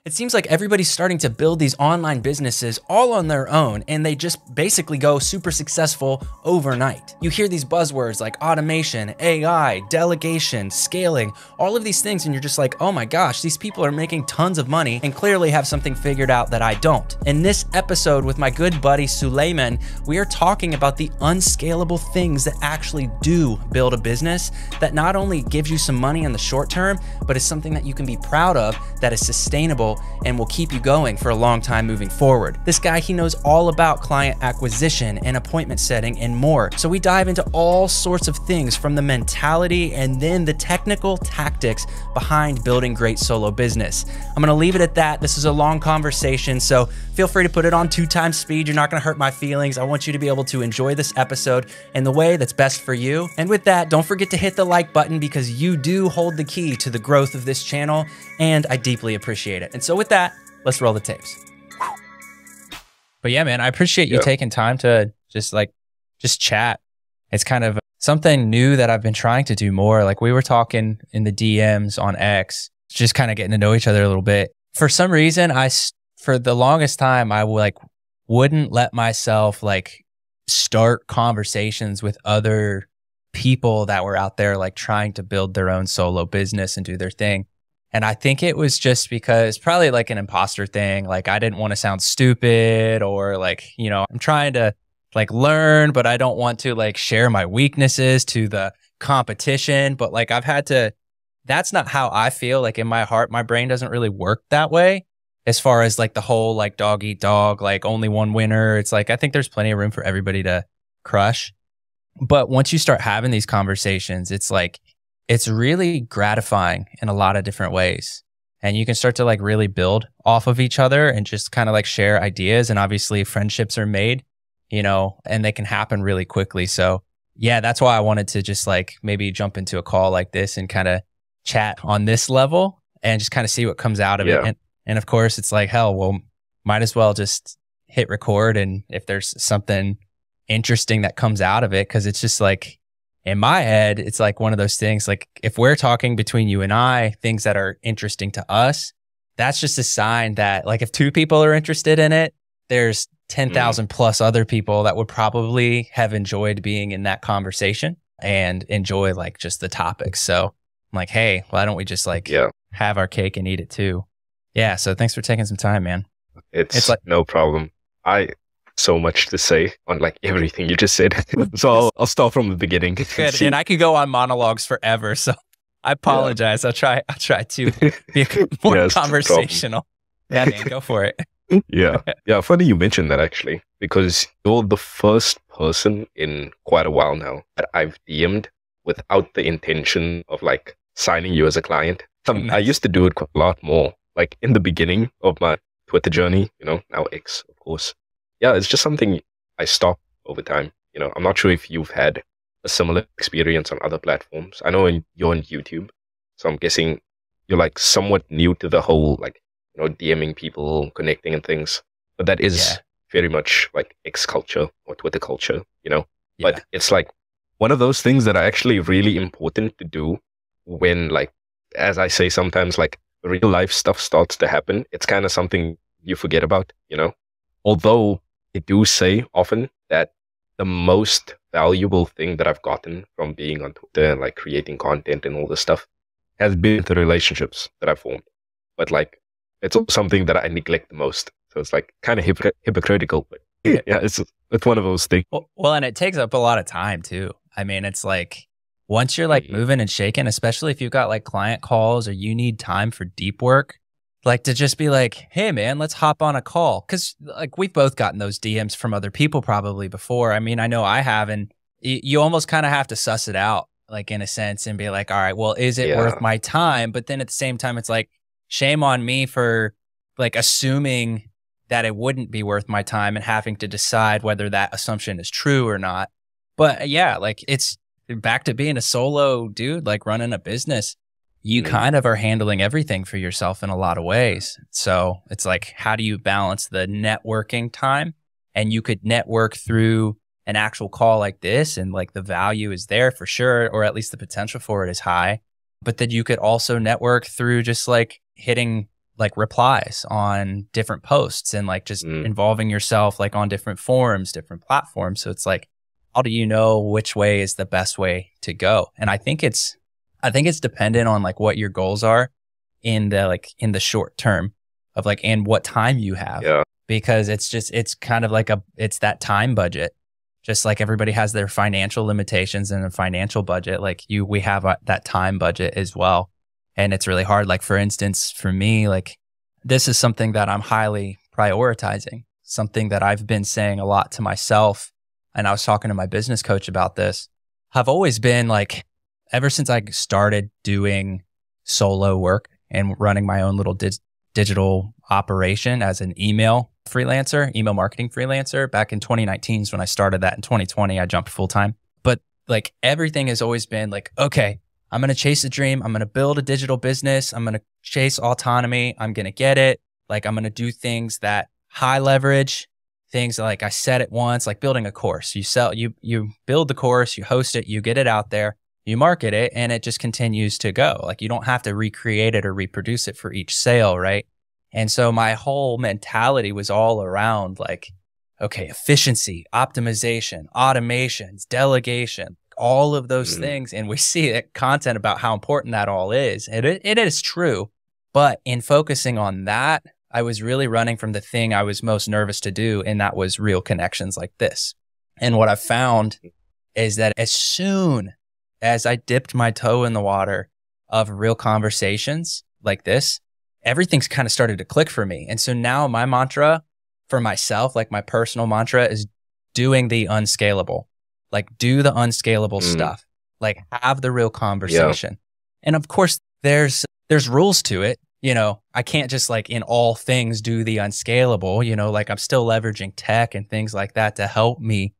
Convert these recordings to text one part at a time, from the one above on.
It seems like everybody's starting to build these online businesses all on their own, and they just basically go super successful overnight. You hear these buzzwords like automation, AI, delegation, scaling, all of these things, and you're just like, oh my gosh, these people are making tons of money and clearly have something figured out that I don't. In this episode with my good buddy Suleiman, we are talking about the unscalable things that actually do build a business that not only gives you some money in the short term, but is something that you can be proud of, that is sustainable and will keep you going for a long time moving forward. This guy, he knows all about client acquisition and appointment setting and more. So we dive into all sorts of things, from the mentality and then the technical tactics behind building great solo business. I'm gonna leave it at that. This is a long conversation, so feel free to put it on 2x speed. You're not gonna hurt my feelings. I want you to be able to enjoy this episode in the way that's best for you. And with that, don't forget to hit the like button, because you do hold the key to the growth of this channel, and I deeply appreciate it. And so with that, let's roll the tapes. But yeah, man, I appreciate you taking time to just chat. It's kind of something new that I've been trying to do more. Like, we were talking in the DMs on X, just kind of getting to know each other a little bit. For some reason, for the longest time, I wouldn't let myself start conversations with other people that were out there trying to build their own solo business and do their thing. And I think it was just because, probably an imposter thing. I didn't want to sound stupid, or I'm trying to learn, but I don't want to share my weaknesses to the competition. But I've had to, that's not how I feel. In my heart, my brain doesn't really work that way, as far as the whole dog eat dog, only one winner. It's I think there's plenty of room for everybody to crush. But once you start having these conversations, it's really gratifying in a lot of different ways. And you can start to really build off of each other and just kind of share ideas. And obviously friendships are made, and they can happen really quickly. So yeah, that's why I wanted to just maybe jump into a call like this and kind of chat on this level and just kind of see what comes out of it. And of course it's hell, well, might as well just hit record. And if there's something interesting that comes out of it, because it's just in my head, it's one of those things, if we're talking between you and I, things that are interesting to us, that's just a sign that if two people are interested in it, there's 10,000 plus other people that would probably have enjoyed being in that conversation and enjoy just the topics. So I'm hey, why don't we just have our cake and eat it too? Yeah. So thanks for taking some time, man. It's no problem. So much to say on everything you just said. So I'll start from the beginning. Good. And I could go on monologues forever, so I apologize. Yeah. I'll try to be more conversational. Yeah, man, go for it. Yeah. Funny you mentioned that, actually, because you're the first person in quite a while now that I've DM'd without the intention of signing you as a client. I used to do it quite a lot more, in the beginning of my Twitter journey, now X, of course. Yeah, it's just something I stopped over time. I'm not sure if you've had a similar experience on other platforms. I know you're on YouTube, so I'm guessing you're somewhat new to the whole DMing people, connecting and things. But that is very much X culture or Twitter culture, But it's one of those things that are actually really important to do when as I say sometimes, real life stuff starts to happen. It's kind of something you forget about, Although I do say often that the most valuable thing that I've gotten from being on Twitter and creating content and all this stuff has been the relationships that I've formed. But it's also something that I neglect the most. So it's kind of hypocritical. But yeah, it's one of those things. Well, and it takes up a lot of time too. I mean, it's once you're moving and shaking, especially if you've got client calls or you need time for deep work, to just be hey man, let's hop on a call. Cause we've both gotten those DMs from other people probably before. I mean, I know I have, and you almost kind of have to suss it out, in a sense, and be all right, well, is it worth my time? But then at the same time, it's shame on me for assuming that it wouldn't be worth my time and having to decide whether that assumption is true or not. But yeah, it's back to being a solo dude, running a business. You kind of are handling everything for yourself in a lot of ways. So it's how do you balance the networking time? And you could network through an actual call like this, and the value is there for sure, or at least the potential for it is high. But then you could also network through just hitting like replies on different posts and like just involving yourself like on different forums, different platforms. So it's like, how do you know which way is the best way to go? And I think it's dependent on like what your goals are in the short term of like, and what time you have. Yeah. Because it's kind of like it's that time budget. Just like everybody has their financial limitations and a financial budget, like we have that time budget as well. And it's really hard. Like for instance, for me, like this is something that I'm highly prioritizing, something that I've been saying a lot to myself. And I was talking to my business coach about this. I've always been like, ever since I started doing solo work and running my own little digital operation as an email marketing freelancer back in 2019 is when I started that. In 2020, I jumped full time. But like everything has always been like, okay, I'm going to chase a dream. I'm going to build a digital business. I'm going to chase autonomy. I'm going to get it. Like I'm going to do things that high leverage, things like I said it once, like building a course. You build the course, you host it, you get it out there, you market it, and it just continues to go. Like you don't have to recreate it or reproduce it for each sale, right? And so my whole mentality was all around like, okay, efficiency, optimization, automations, delegation, all of those things. And we see content about how important that all is. And it is true. But in focusing on that, I was really running from the thing I was most nervous to do. And that was real connections like this. And what I found is that as soon as I dipped my toe in the water of real conversations like this, everything's kind of started to click for me. And so now my mantra for myself, like my personal mantra is doing the unscalable, like do the unscalable stuff, like have the real conversation. Yeah. And of course there's rules to it. You know, I can't just like in all things do the unscalable, you know, like I'm still leveraging tech and things like that to help me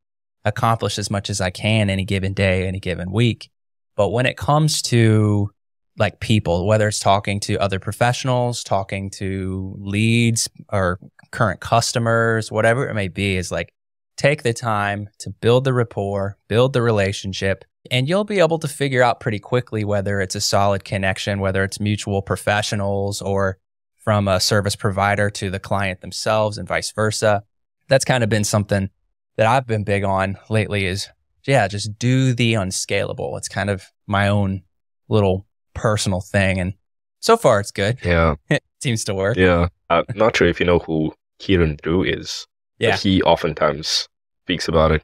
accomplish as much as I can any given day, any given week. But when it comes to like people, whether it's talking to other professionals, talking to leads or current customers, whatever it may be, is like take the time to build the rapport, build the relationship, and you'll be able to figure out pretty quickly whether it's a solid connection, whether it's mutual professionals or from a service provider to the client themselves and vice versa. That's kind of been something that I've been big on lately is, yeah, just do the unscalable. It's kind of my own little personal thing, and so far it's good. Yeah. It seems to work. Yeah. I'm not sure if you know who Kieran Drew is. Yeah. But he oftentimes speaks about it.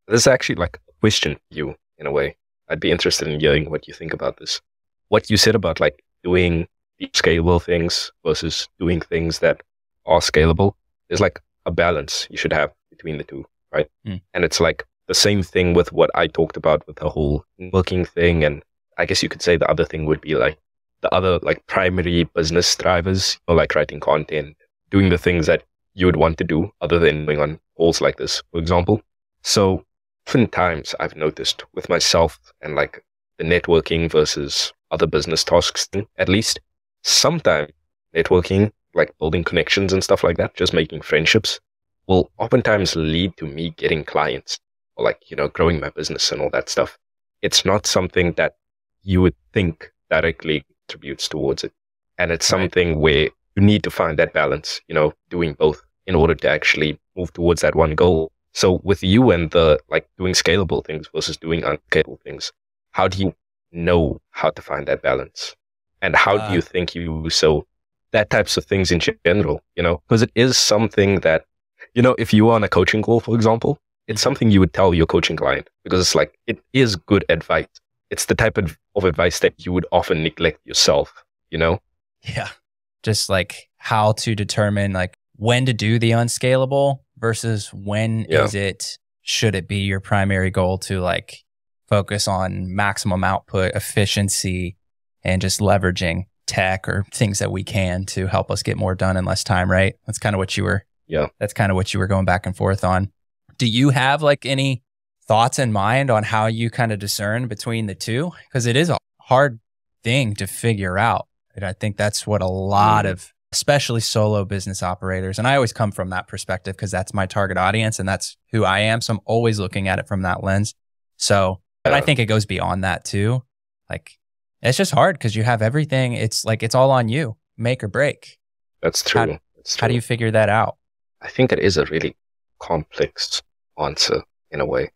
There's actually like a question for you in a way. I'd be interested in hearing what you think about this. What you said about like doing scalable things versus doing things that are scalable. There's like a balance you should have between the two, right? And it's like the same thing with what I talked about with the whole working thing. And I guess you could say the other thing would be like the other like primary business drivers, or like writing content, doing the things that you would want to do other than going on calls like this, for example. So oftentimes I've noticed with myself and like the networking versus other business tasks, at least sometimes networking, like building connections and stuff like that, just making friendships, will oftentimes lead to me getting clients or like, you know, growing my business and all that stuff. It's not something that you would think directly contributes towards it. And it's something where you need to find that balance, you know, doing both in order to actually move towards that one goal. So with you and the like doing scalable things versus doing unscalable things, how do you know how to find that balance? And how do you think that types of things in general, you know, because it is something that, you know, if you are on a coaching call, for example, it's something you would tell your coaching client because it's like, it is good advice. It's the type of advice that you would often neglect yourself, you know? Yeah. Just like how to determine like when to do the unscalable versus when should it be your primary goal to like focus on maximum output, efficiency, and just leveraging tech or things that we can to help us get more done in less time, right? That's kind of what you were going back and forth on. Do you have like any thoughts in mind on how you kind of discern between the two? Because it is a hard thing to figure out. And I think that's what a lot of, especially solo business operators, and I always come from that perspective because that's my target audience and that's who I am. So I'm always looking at it from that lens. So, but I think it goes beyond that too. Like, it's just hard because you have everything. It's like, it's all on you. make or break? That's true. That's true. How do you figure that out? I think it is a really complex answer in a way,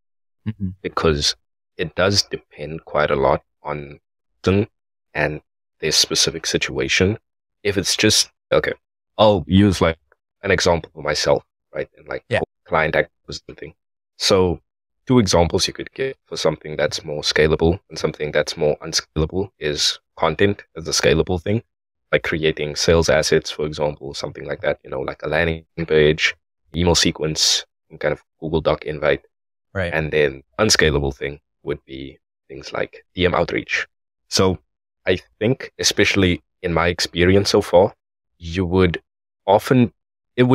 because it does depend quite a lot on them and their specific situation. If it's just, okay, I'll use like an example for myself, right? And like client acquisition thing. So 2 examples you could give for something that's more scalable and something that's more unscalable is content as a scalable thing, like creating sales assets, for example, something like that, like a landing page, email sequence, and kind of Google Doc invite. Right. And then unscalable thing would be things like DM outreach. So I think, especially in my experience so far, it would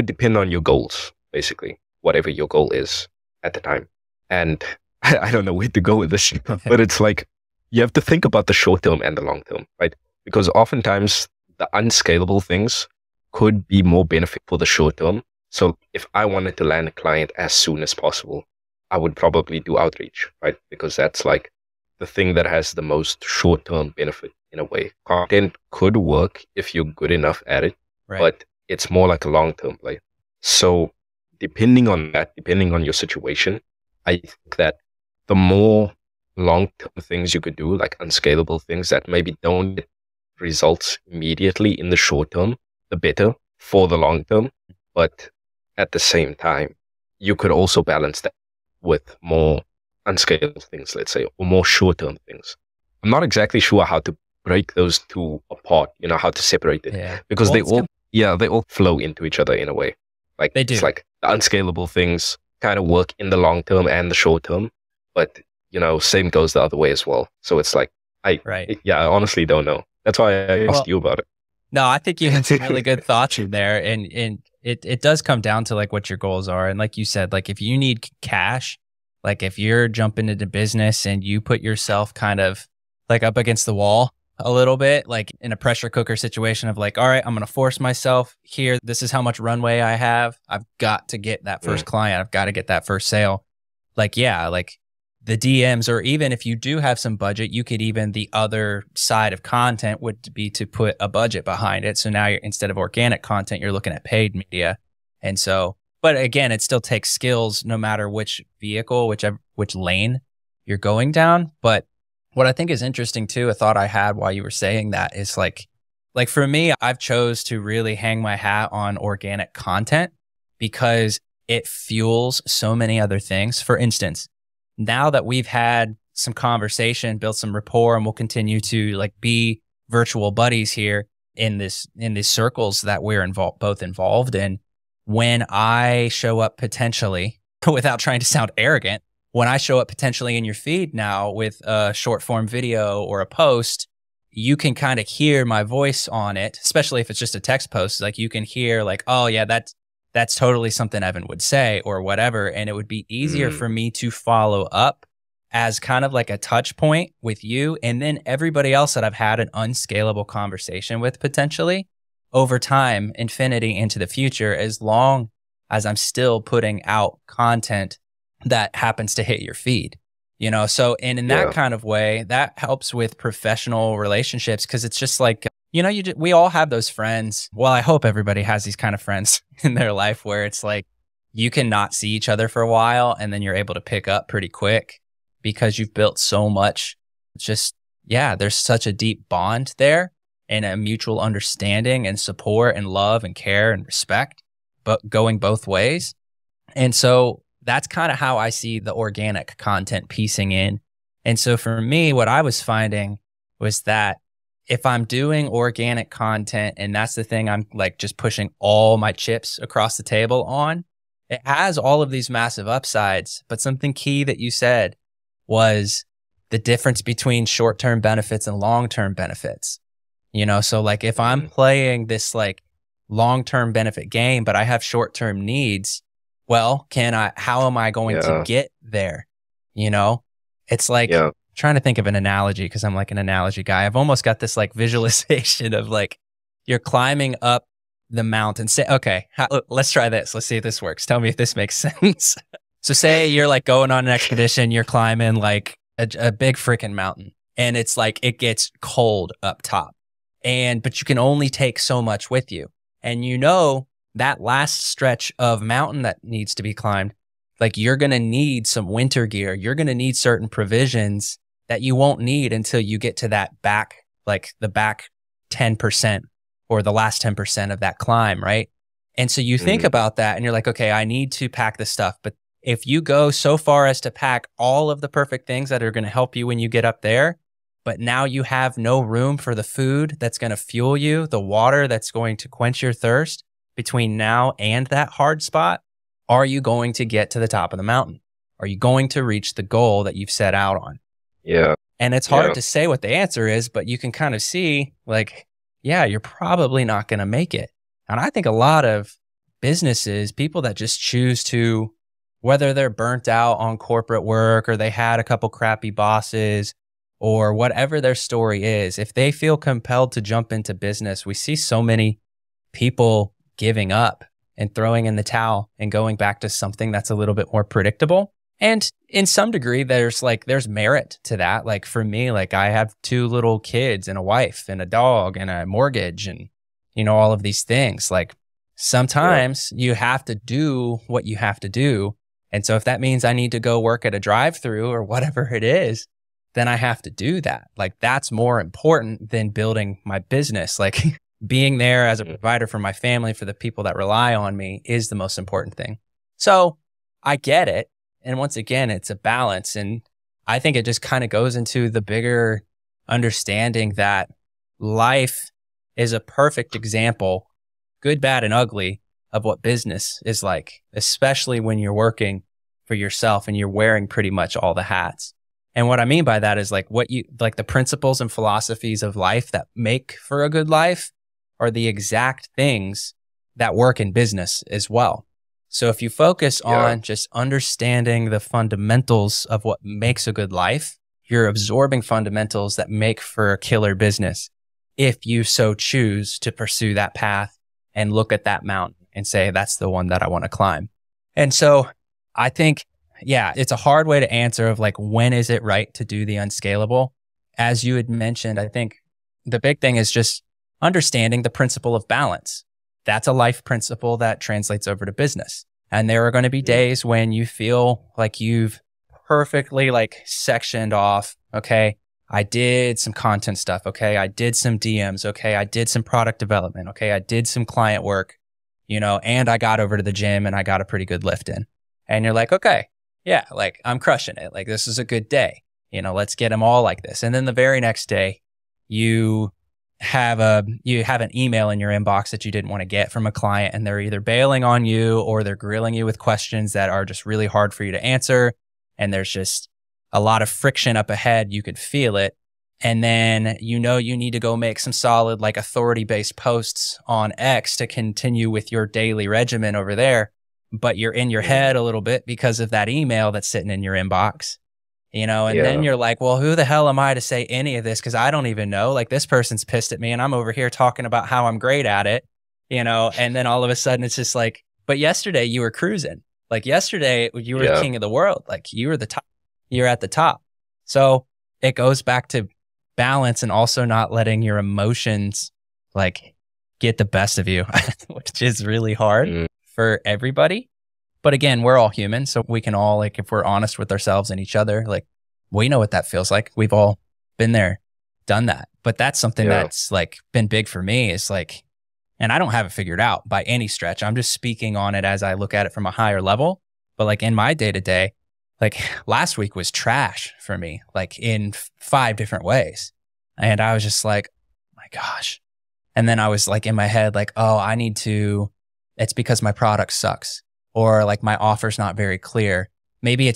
depend on your goals, basically, whatever your goal is at the time. And I don't know where to go with this, but it's like, you have to think about the short term and the long term, right? Because oftentimes the unscalable things could be more benefit for the short term. So if I wanted to land a client as soon as possible, I would probably do outreach, right? Because that's like the thing that has the most short-term benefit in a way. Content could work if you're good enough at it, but it's more like a long-term play. So depending on your situation, I think that the more long-term things you could do, like unscalable things that maybe don't get results immediately in the short term, the better for the long term. But at the same time, you could also balance that with more unscalable things, let's say, or more short-term things. I'm not exactly sure how to break those 2 apart, how to separate it, because they all flow into each other in a way. Like they do. It's like the unscalable things kind of work in the long term and the short term, but same goes the other way as well. So it's like, I honestly don't know. That's why I asked you about it. No, I think you had some really good thoughts in there, and it does come down to like what your goals are. And like you said, like if you need cash, like if you're jumping into business and you put yourself kind of like up against the wall a little bit, like in a pressure cooker situation of like, all right, I'm going to force myself here. This is how much runway I have. I've got to get that first client. I've got to get that first sale. Like, like the DMs, or even if you do have some budget, you could even, the other side of content would be to put a budget behind it. So now instead of organic content, you're looking at paid media. And so, but again, it still takes skills no matter which vehicle, which lane you're going down. But what I think is interesting too, a thought I had while you were saying that is like for me, I've chose to really hang my hat on organic content because it fuels so many other things. For instance, now that we've had some conversation, built some rapport, and we'll continue to like be virtual buddies here in these circles that we're both involved in, when I show up potentially, without trying to sound arrogant, when I show up potentially in your feed now with a short form video or a post, you can kind of hear my voice on it, especially if it's just a text post. Like you can hear like, oh yeah, that's totally something Evan would say or whatever. And it would be easier for me to follow up as kind of like a touch point with you. And then everybody else that I've had an unscalable conversation with potentially over time, infinity into the future, as long as I'm still putting out content that happens to hit your feed, So, and in that kind of way, that helps with professional relationships. Cause it's just like, we all have those friends. Well, I hope everybody has these kind of friends in their life where it's like, you can not see each other for a while and then you're able to pick up pretty quick because you've built so much. There's such a deep bond there and a mutual understanding and support and love and care and respect, but going both ways. And so that's kind of how I see the organic content piecing in. And so for me, what I was finding was that if I'm doing organic content and that's the thing I'm like just pushing all my chips across the table on, it has all of these massive upsides. But something key that you said was the difference between short-term benefits and long-term benefits. So like if I'm playing this like long-term benefit game, but I have short-term needs, well, how am I going to get there? It's like trying to think of an analogy because I'm like an analogy guy. I've almost got this like visualization of like you're climbing up the mountain. Say, okay, let's try this. Let's see if this works. Tell me if this makes sense. So say you're like going on an expedition, you're climbing like a big freaking mountain and it's like it gets cold up top. but you can only take so much with you. And you know, that last stretch of mountain that needs to be climbed, like you're going to need some winter gear. You're going to need certain provisions that you won't need until you get to that back, like the back 10% or the last 10% of that climb, right? And so you think about that and you're like, okay, I need to pack this stuff. But if you go so far as to pack all of the perfect things that are going to help you when you get up there, but now you have no room for the food that's going to fuel you, the water that's going to quench your thirst between now and that hard spot, are you going to get to the top of the mountain? Are you going to reach the goal that you've set out on? Yeah. And it's hard to say what the answer is, but you can kind of see like, yeah, you're probably not going to make it. And I think a lot of businesses, people that just choose to, whether they're burnt out on corporate work or they had a couple crappy bosses or whatever their story is, if they feel compelled to jump into business, we see so many people giving up and throwing in the towel and going back to something that's a little bit more predictable. And in some degree, there's merit to that. Like for me, like I have 2 little kids and a wife and a dog and a mortgage and, you know, all of these things. Like sometimes you have to do what you have to do. And so if that means I need to go work at a drive-through or whatever it is, then I have to do that. Like that's more important than building my business. Like being there as a provider for my family, for the people that rely on me is the most important thing. So I get it. And once again, it's a balance. And I think it just kind of goes into the bigger understanding that life is a perfect example, good, bad, and ugly, of what business is like, especially when you're working for yourself and you're wearing pretty much all the hats. And what I mean by that is like the principles and philosophies of life that make for a good life are the exact things that work in business as well. So if you focus on just understanding the fundamentals of what makes a good life, you're absorbing fundamentals that make for a killer business if you so choose to pursue that path and look at that mountain and say, that's the one that I want to climb. And so I think, it's a hard way to answer of like, when is it right to do the unscalable? As you had mentioned, I think the big thing is just understanding the principle of balance. That's a life principle that translates over to business. And there are going to be days when you feel like you've perfectly like sectioned off. Okay, I did some content stuff. Okay, I did some DMs. Okay, I did some product development. Okay, I did some client work, you know, and I got over to the gym and I got a pretty good lift in. And you're like, okay, yeah, like I'm crushing it. Like this is a good day. You know, let's get them all like this. And then the very next day, you have an email in your inbox that you didn't want to get from a client, and they're either bailing on you or they're grilling you with questions that are just really hard for you to answer. And there's just a lot of friction up ahead. You could feel it. And then, you know, you need to go make some solid, like authority-based posts on X to continue with your daily regimen over there. But you're in your head a little bit because of that email that's sitting in your inbox. You know, and then you're like, well, who the hell am I to say any of this? Because I don't even know. Like this person's pissed at me and I'm over here talking about how I'm great at it, you know, and then all of a sudden it's just like, but yesterday you were cruising. Like yesterday you were the king of the world. Like you were the top, you're at the top. So it goes back to balance and also not letting your emotions like get the best of you, which is really hard for everybody. But again, we're all human. So we can all, like, if we're honest with ourselves and each other, like we know what that feels like. We've all been there, done that. But that's something that's like been big for me is like, and I don't have it figured out by any stretch. I'm just speaking on it as I look at it from a higher level. But like in my day to day, like last week was trash for me, like in 5 different ways. And I was just like, oh my gosh. And then I was like in my head, like, oh, it's because my product sucks. Or like my offer's not very clear. Maybe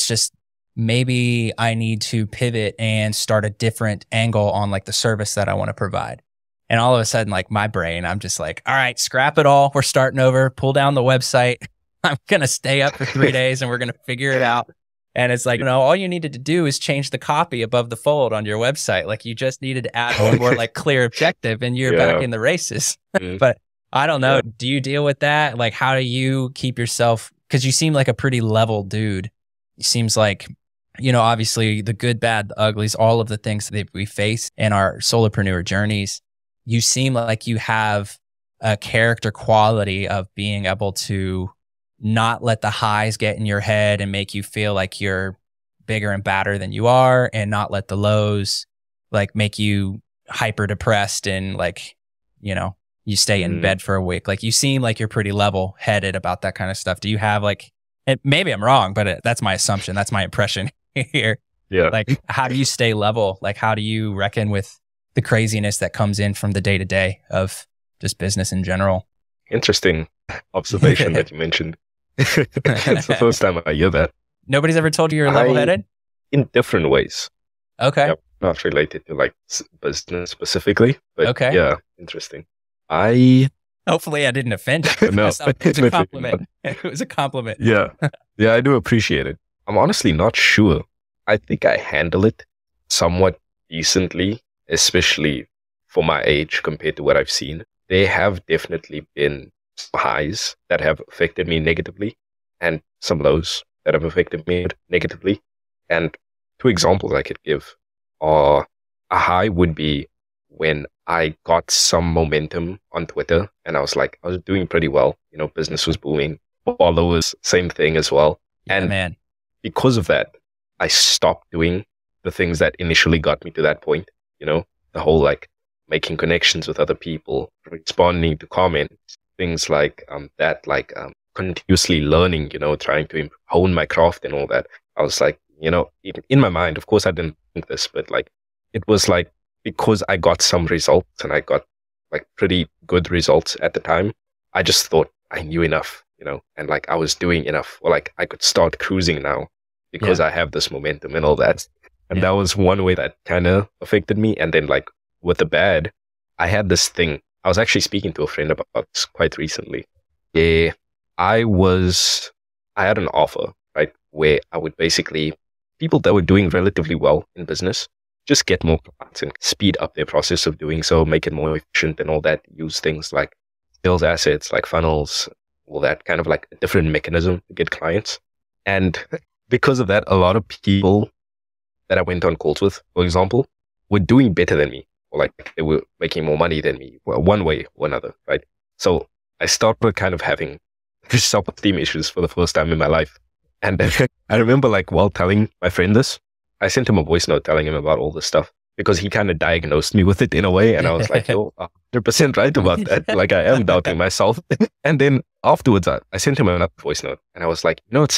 I need to pivot and start a different angle on like the service that I want to provide. And all of a sudden, like my brain, I'm just like, all right, scrap it all. We're starting over, pull down the website. I'm going to stay up for 3 days and we're going to figure it out. And it's like, all you needed to do is change the copy above the fold on your website. Like you just needed to add one more like clear objective and you're back in the races. But I don't know. Do you deal with that? Like, how do you keep yourself? Because you seem like a pretty level dude. It seems like, obviously the good, bad, the uglies, all of the things that we face in our solopreneur journeys. you seem like you have a character quality of being able to not let the highs get in your head and make you feel like you're bigger and badder than you are, and not let the lows like make you hyper depressed and like, you know, you stay in bed for a week. Like you seem like you're pretty level headed about that kind of stuff. Do you have like, and maybe I'm wrong, but that's my assumption. That's my impression here. Yeah. Like, how do you stay level? Like, how do you reckon with the craziness that comes in from the day to day of just business in general? Interesting observation that you mentioned. It's the first time I hear that. Nobody's ever told you you're level headed? In different ways. Okay. Yep. Not related to like business specifically, but okay. Yeah, interesting. Hopefully I didn't offend you. No, it was a compliment. It was a compliment. Yeah. Yeah, I do appreciate it. I'm honestly not sure. I think I handle it somewhat decently, especially for my age compared to what I've seen. There have definitely been highs that have affected me negatively, and some lows that have affected me negatively. And two examples I could give are, a high would be when I got some momentum on Twitter and I was doing pretty well. You know, business was booming. Followers, same thing as well. Yeah, and man, because of that, I stopped doing the things that initially got me to that point. You know, the whole like making connections with other people, responding to comments, things like continuously learning, you know, trying to hone my craft and all that. I was like, you know, in my mind, of course I didn't think this, but like, it was like, because I got some results and I got like pretty good results at the time, I just thought I knew enough, you know, and like I was doing enough, or like I could start cruising now because I have this momentum and all that. And that was one way that kind of affected me. And then like with the bad, I had this thing. I was actually speaking to a friend about this quite recently. Yeah, I had an offer, right, where I would basically, people that were doing relatively well in business, just get more clients and speed up their process of doing so, make it more efficient and all that, use things like sales assets, like funnels, all that kind of like a different mechanism to get clients. And because of that, a lot of people that I went on calls with, for example, were doing better than me, or like they were making more money than me, well, one way or another, right? So I started kind of having self-esteem issues for the first time in my life. And I remember like while telling my friend this, I sent him a voice note telling him about all this stuff because he kind of diagnosed me with it in a way. And I was like, yo, 100% right about that. Like I am doubting myself. And then afterwards, I sent him another voice note and I was like, you know, it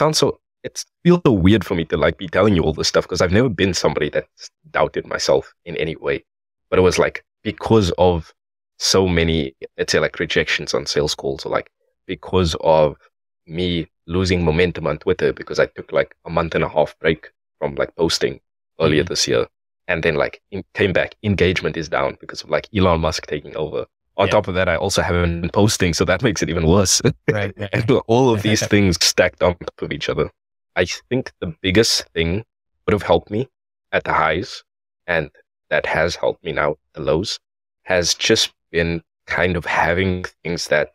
feels so weird for me to like be telling you all this stuff because I've never been somebody that's doubted myself in any way. But it was like, because of so many, let's say like rejections on sales calls, or like because of me losing momentum on Twitter because I took like a month and a half break from like posting earlier this year. And then like came back, engagement is down because of like Elon Musk taking over. On top of that, I also haven't been posting, so that makes it even worse. Right. And all of these things stacked on top of each other. I think the biggest thing would have helped me at the highs, and that has helped me now at the lows, has just been kind of having things that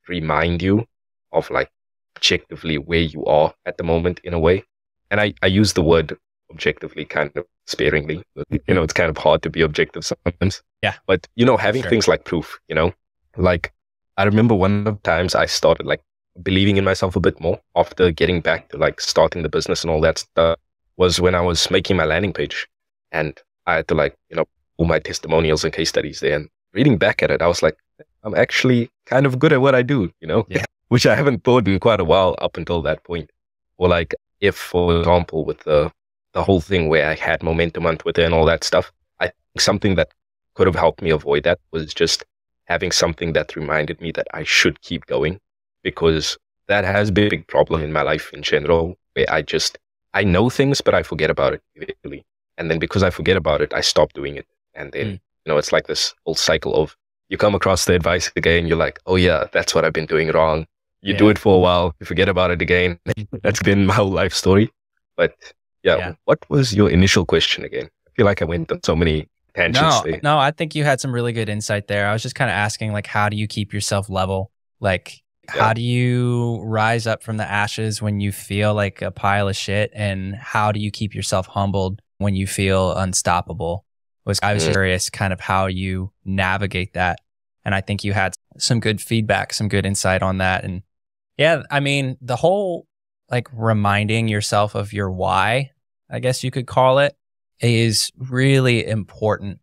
remind you of like objectively where you are at the moment in a way. And I use the word objectively kind of sparingly. You know, it's kind of hard to be objective sometimes. Yeah. But, you know, having things like proof, you know, like I remember one of the times I started like believing in myself a bit more after getting back to like starting the business and all that stuff was when I was making my landing page. And I had to like, you know, pull my testimonials and case studies there. And reading back at it, I was like, I'm actually kind of good at what I do, you know, which I haven't thought in quite a while up until that point. Or like, if, for example, with the whole thing where I had momentum on Twitter and all that stuff, I think something that could have helped me avoid that was just having something that reminded me that I should keep going, because that has been a big problem in my life in general, where I know things, but I forget about it eventually. And then because I forget about it, I stop doing it. And then, you know, it's like this whole cycle of you come across the advice again, you're like, oh yeah, that's what I've been doing wrong. You do it for a while, you forget about it again. That's been my whole life story. But what was your initial question again? I feel like I went on so many tangents there. No, I think you had some really good insight there. I was just kind of asking, like, how do you keep yourself level? Like, how do you rise up from the ashes when you feel like a pile of shit? And how do you keep yourself humbled when you feel unstoppable? I was curious kind of how you navigate that. And I think you had some good feedback, some good insight on that. And yeah, I mean, the whole like reminding yourself of your why, I guess you could call it, is really important.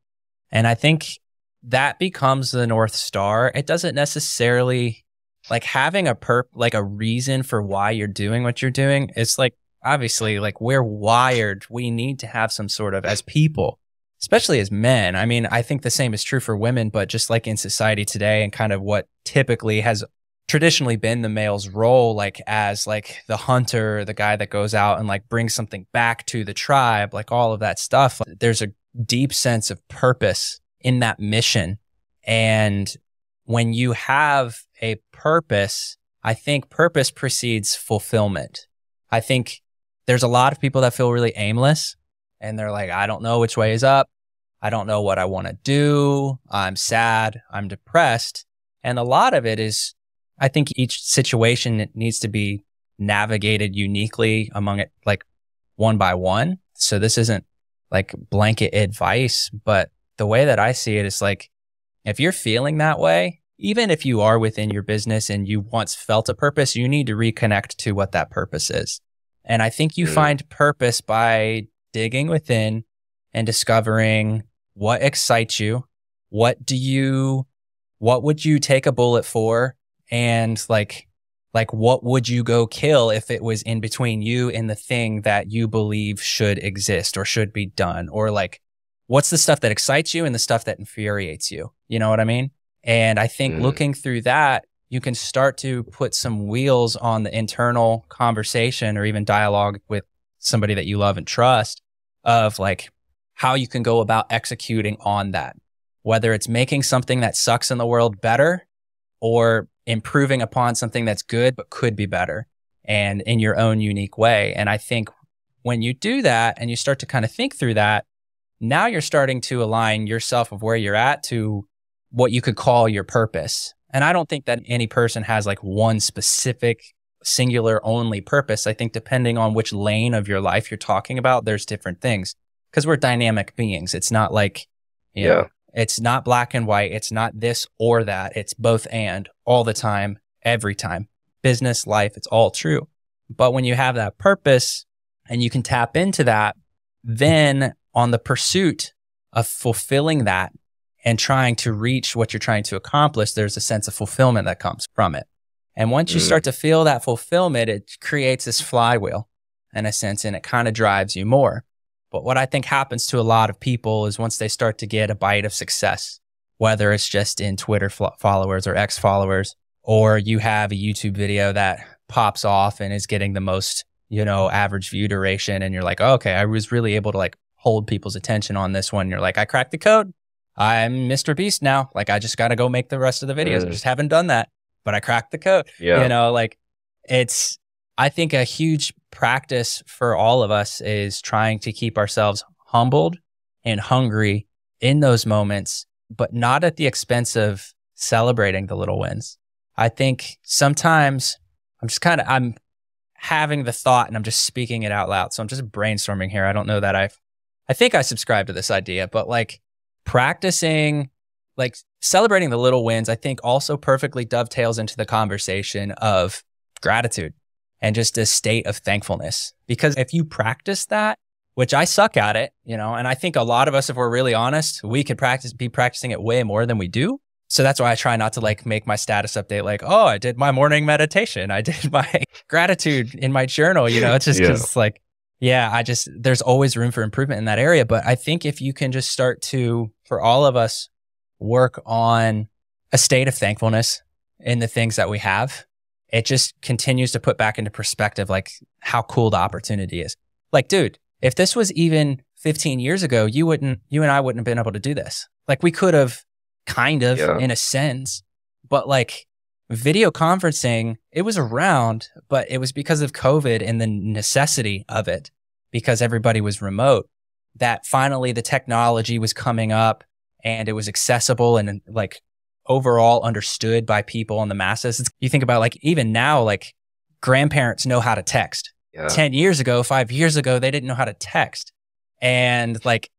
And I think that becomes the North Star. It doesn't necessarily like having a reason for why you're doing what you're doing. It's like, obviously, like we're wired. We need to have some sort of, as people, especially as men. I mean, I think the same is true for women, but just like in society today and kind of what typically has traditionally been the male's role, like as like the hunter, the guy that goes out and like brings something back to the tribe, like all of that stuff. There's a deep sense of purpose in that mission. And when you have a purpose, I think purpose precedes fulfillment. I think there's a lot of people that feel really aimless and they're like, I don't know which way is up. I don't know what I want to do. I'm sad. I'm depressed. And a lot of it is, I think each situation needs to be navigated uniquely among it, like one by one. So this isn't like blanket advice, but the way that I see it is like, if you're feeling that way, even if you are within your business and you once felt a purpose, you need to reconnect to what that purpose is. And I think you find purpose by digging within and discovering what excites you. What would you take a bullet for? And like what would you go kill if it was in between you and the thing that you believe should exist or should be done? Or like, what's the stuff that excites you and the stuff that infuriates you? You know what I mean? And I think looking through that, you can start to put some wheels on the internal conversation or even dialogue with somebody that you love and trust of like how you can go about executing on that, whether it's making something that sucks in the world better or improving upon something that's good but could be better and in your own unique way. And I think when you do that and you start to kind of think through that, now you're starting to align yourself of where you're at to what you could call your purpose. And I don't think that any person has like one specific singular only purpose. I think depending on which lane of your life you're talking about, there's different things because we're dynamic beings. It's not like, you know, it's not black and white. It's not this or that. It's both and all the time, every time. Business, life, it's all true. But when you have that purpose and you can tap into that, then on the pursuit of fulfilling that and trying to reach what you're trying to accomplish, there's a sense of fulfillment that comes from it. And once you start to feel that fulfillment, it creates this flywheel in a sense, and it kind of drives you more. But what I think happens to a lot of people is once they start to get a bite of success, whether it's just in Twitter followers or X followers, or you have a YouTube video that pops off and is getting the most, you know, average view duration. And you're like, oh, okay, I was really able to like hold people's attention on this one. You're like, I cracked the code. I'm Mr. Beast now. Like, I just got to go make the rest of the videos. I just haven't done that, but I cracked the code. Yeah. You know, like it's, I think a huge practice for all of us is trying to keep ourselves humbled and hungry in those moments, but not at the expense of celebrating the little wins. I think sometimes I'm having the thought and I'm just speaking it out loud. So I'm just brainstorming here. I don't know that I think I subscribe to this idea, but like practicing, like celebrating the little wins, I think also perfectly dovetails into the conversation of gratitude and just a state of thankfulness. Because if you practice that, which I suck at it, you know, and I think a lot of us, if we're really honest, we could be practicing it way more than we do. So that's why I try not to like make my status update like, oh, I did my morning meditation. I did my gratitude in my journal, you know, it's just because like, yeah, there's always room for improvement in that area. But I think if you can just start to, for all of us, work on a state of thankfulness in the things that we have, it just continues to put back into perspective, like how cool the opportunity is. Like, dude, if this was even 15 years ago, you and I wouldn't have been able to do this. Like we could have kind of in a sense, but like video conferencing, it was around, but it was because of COVID and the necessity of it, because everybody was remote, that finally the technology was coming up and it was accessible and like overall understood by people and the masses. You think about like even now, like grandparents know how to text. 10 years ago, 5 years ago, they didn't know how to text. And like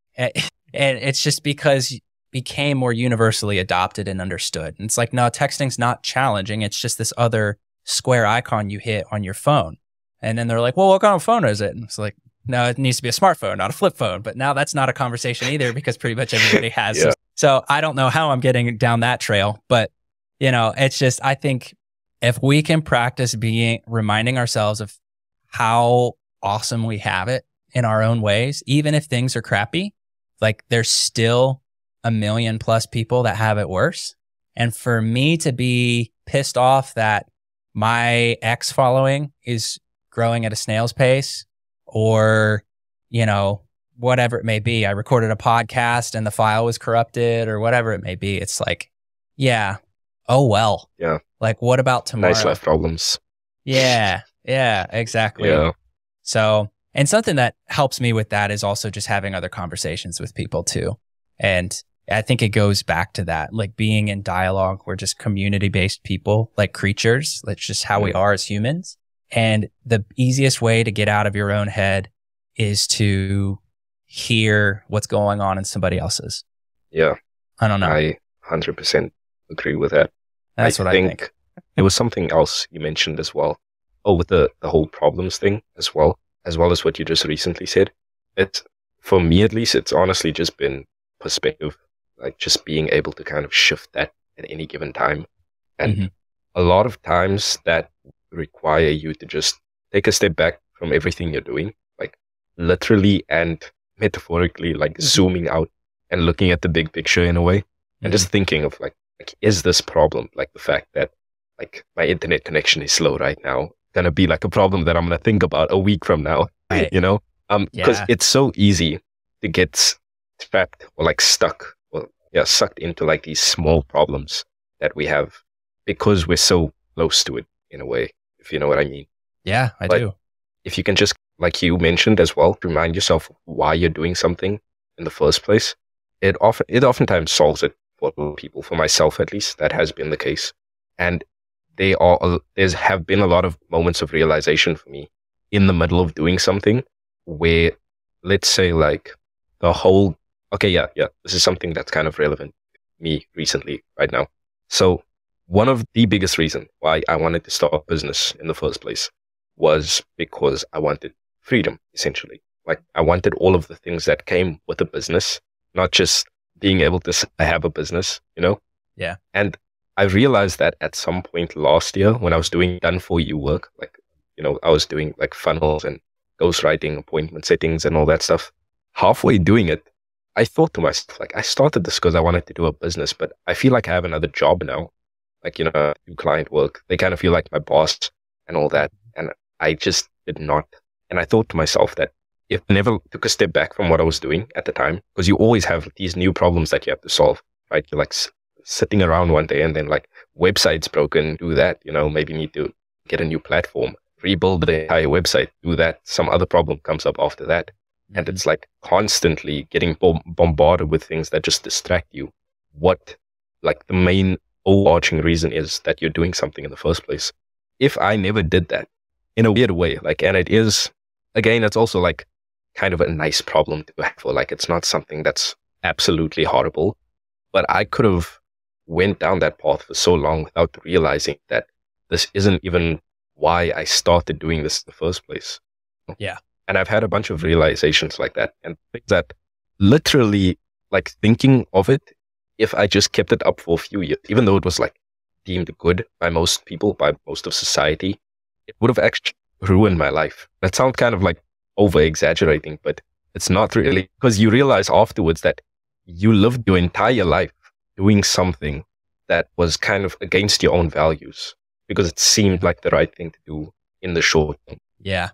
And it's just because it became more universally adopted and understood. And it's like, no, texting's not challenging. It's just this other square icon you hit on your phone. And then they're like, well, what kind of phone is it? And it's like, no, it needs to be a smartphone, not a flip phone. But now that's not a conversation either because pretty much everybody has. Yeah. So I don't know how I'm getting down that trail, but it's just, I think if we can practice reminding ourselves of how awesome we have it in our own ways, even if things are crappy, like there's still 1 million+ people that have it worse. And for me to be pissed off that my X following is growing at a snail's pace, or, whatever it may be, I recorded a podcast and the file was corrupted or whatever it may be. It's like, yeah, oh, well. Yeah. Like, what about tomorrow? Nice life problems. Yeah. Yeah, exactly. Yeah. So, and something that helps me with that is also just having other conversations with people too. And I think it goes back to that, like being in dialogue. We're just community-based people, like creatures. That's just how we are as humans. And the easiest way to get out of your own head is to hear what's going on in somebody else's. Yeah. I don't know. I 100% agree with that. I think. There was something else you mentioned as well. Oh, with the whole problems thing as well as what you just recently said. It's, for me at least, it's honestly just been perspective, like just being able to kind of shift that at any given time. And a lot of times that require you to just take a step back from everything you're doing, like literally and metaphorically, like zooming out and looking at the big picture in a way, and just thinking of like, is this problem, like the fact that like my internet connection is slow right now, gonna be like a problem that I'm gonna think about a week from now, right. Because it's so easy to get trapped or like stuck, sucked into like these small problems that we have because we're so close to it in a way, if you know what I mean. Yeah, I do. If you can just, like you mentioned as well, remind yourself why you're doing something in the first place, it oftentimes solves it for people. For myself, at least, that has been the case. And there's have been a lot of moments of realization for me in the middle of doing something where, let's say, like the whole, this is something that's kind of relevant to me recently right now. So one of the biggest reasons why I wanted to start a business in the first place was because I wanted freedom, essentially. Like I wanted all of the things that came with a business, not just being able to have a business, Yeah. And I realized that at some point last year when I was doing done for you work, like, I was doing like funnels and ghostwriting, appointment settings and all that stuff. Halfway doing it, I thought to myself, like, I started this because I wanted to do a business, but I feel like I have another job now. Like, do client work. They kind of feel like my boss and all that. And I just did not. And I thought to myself that if I never took a step back from what I was doing at the time, because you always have these new problems that you have to solve, right? You're like sitting around one day and then like website's broken, do that, maybe need to get a new platform, rebuild the entire website, do that. Some other problem comes up after that. And it's like constantly getting bombarded with things that just distract you. What like the main overarching reason is that you're doing something in the first place. If I never did that in a weird way, like, and it is, again, it's also like kind of a nice problem to have for, like, it's not something that's absolutely horrible, but I could have went down that path for so long without realizing that this isn't even why I started doing this in the first place. Yeah. And I've had a bunch of realizations like that, and things that literally, like, thinking of it, if I just kept it up for a few years, even though it was like deemed good by most people, by most of society, it would have actually ruined my life. That sounds kind of like over exaggerating, but it's not really, because you realize afterwards that you lived your entire life doing something that was kind of against your own values because it seemed like the right thing to do in the short term. Yeah.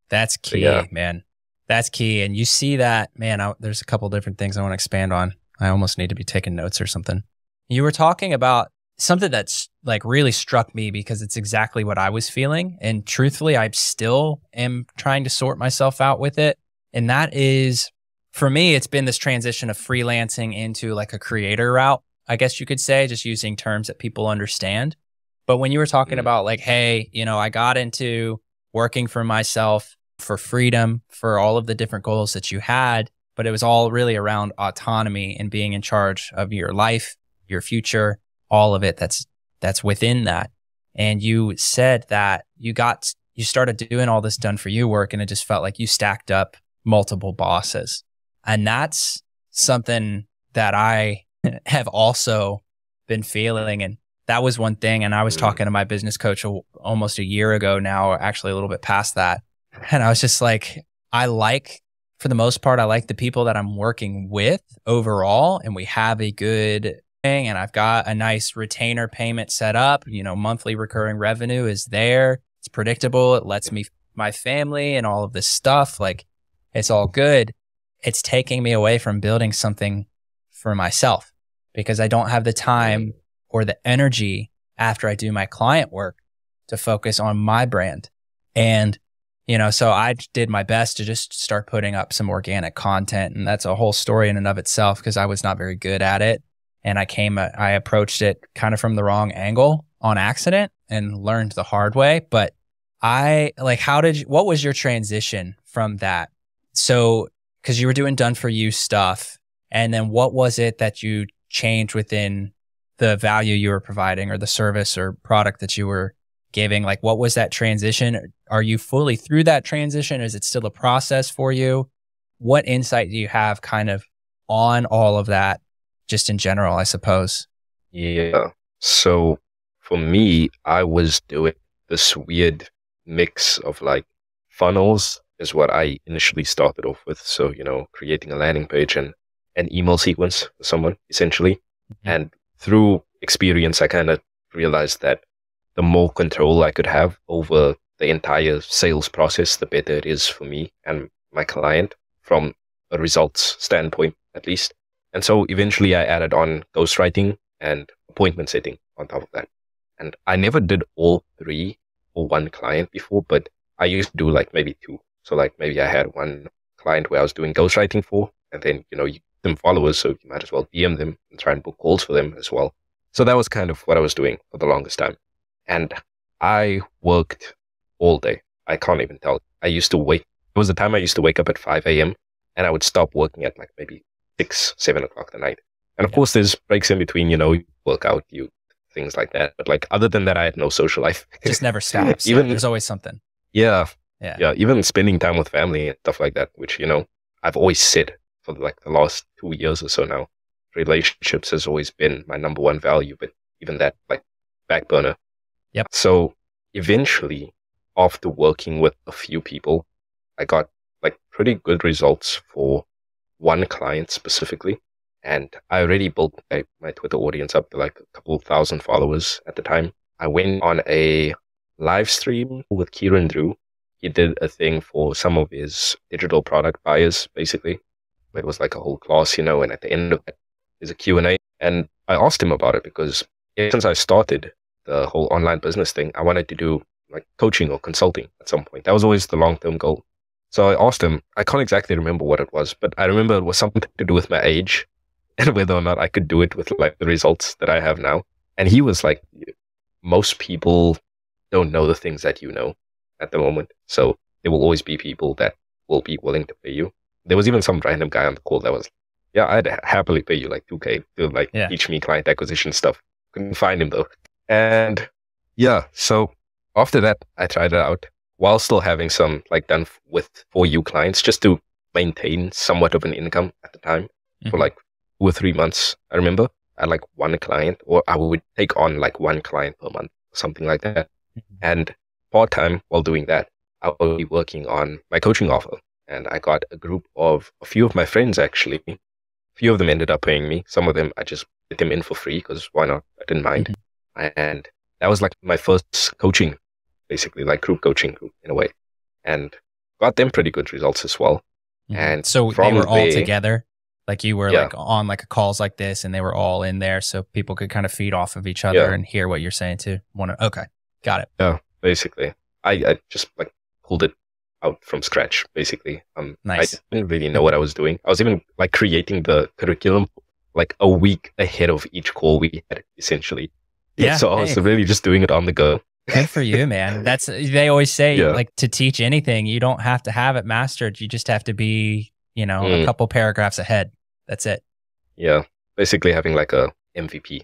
That's key, man. That's key. And you see that, man, there's a couple different things I want to expand on. I almost need to be taking notes or something. You were talking about something that's like really struck me because it's exactly what I was feeling. And truthfully, I still am trying to sort myself out with it. And that is, for me, it's been this transition of freelancing into like a creator route, I guess you could say, just using terms that people understand. But when you were talking about like, hey, I got into working for myself for freedom, for all of the different goals that you had, but it was all really around autonomy and being in charge of your life, your future, all of it that's within that. And you said that you started doing all this done for you work, and it just felt like you stacked up multiple bosses. And that's something that I have also been feeling. And that was one thing. And I was talking to my business coach almost a year ago now, actually a little bit past that. And I was just like, for the most part, I like the people that I'm working with overall, and we have a good thing, and I've got a nice retainer payment set up. Monthly recurring revenue is there. It's predictable. It lets me, my family and all of this stuff, like it's all good. It's taking me away from building something for myself because I don't have the time or the energy after I do my client work to focus on my brand. And so I did my best to just start putting up some organic content. And that's a whole story in and of itself because I was not very good at it. And I approached it kind of from the wrong angle on accident and learned the hard way. But what was your transition from that? So, because you were doing done for you stuff. And then what was it that you changed within the value you were providing or the service or product that you were giving? Like, what was that transition? Are you fully through that transition? Is it still a process for you? What insight do you have kind of on all of that, just in general, I suppose? Yeah. So for me, I was doing this weird mix of like funnels is what I initially started off with. So, creating a landing page and an email sequence for someone, essentially. Mm-hmm. And through experience, I kind of realized that the more control I could have over the entire sales process, the better it is for me and my client from a results standpoint, at least. And so eventually I added on ghostwriting and appointment setting on top of that. And I never did all three for one client before, but I used to do like maybe two. So like maybe I had one client where I was doing ghostwriting for, and then, you give them followers, so you might as well DM them and try and book calls for them as well. So that was kind of what I was doing for the longest time. And I worked all day. I can't even tell. There was a time I used to wake up at 5 a.m. and I would stop working at like maybe 6, 7 o'clock at night. And of course there's breaks in between, you work out, things like that. But like other than that, I had no social life. Just never stops. Even there's always something. Yeah. Even spending time with family and stuff like that, which, I've always said for like the last 2 years or so now, relationships has always been my number one value, but even that like back burner. Yep. So eventually, after working with a few people, I got like pretty good results for one client specifically. And I already built my Twitter audience up to like a couple thousand followers at the time. I went on a live stream with Kieran Drew. He did a thing for some of his digital product buyers, basically. It was like a whole class, and at the end of it is a Q&A. And I asked him about it because since I started the whole online business thing, I wanted to do like coaching or consulting at some point. That was always the long-term goal. So I asked him, I can't exactly remember what it was, but I remember it was something to do with my age and whether or not I could do it with like the results that I have now. And he was like, most people don't know the things that you know at the moment. So there will always be people that will be willing to pay you. There was even some random guy on the call that was, I'd happily pay you like $2,000 to teach me client acquisition stuff. Couldn't find him though. And so after that, I tried it out while still having some like done with for you clients just to maintain somewhat of an income at the time for like 2 or 3 months. I remember I had like one client, or I would take on like one client per month, something like that. And part-time while doing that, I would be working on my coaching offer. And I got a group of a few of my friends, actually. A few of them ended up paying me. Some of them, I just get them in for free because why not? I didn't mind. And that was like my first coaching, basically like group coaching group in a way. And got them pretty good results as well. And so they were all together? Like you were like on like calls like this and they were all in there so people could kind of feed off of each other and hear what you're saying too. Okay, got it. Yeah, basically. I just like pulled it out from scratch, basically. Nice. I didn't really know what I was doing. I was even like creating the curriculum like a week ahead of each call we had, essentially. Yeah. So I was really just doing it on the go. Good for you, man. They always say like to teach anything, you don't have to have it mastered. You just have to be a couple paragraphs ahead. That's it. Yeah. Basically having like a MVP,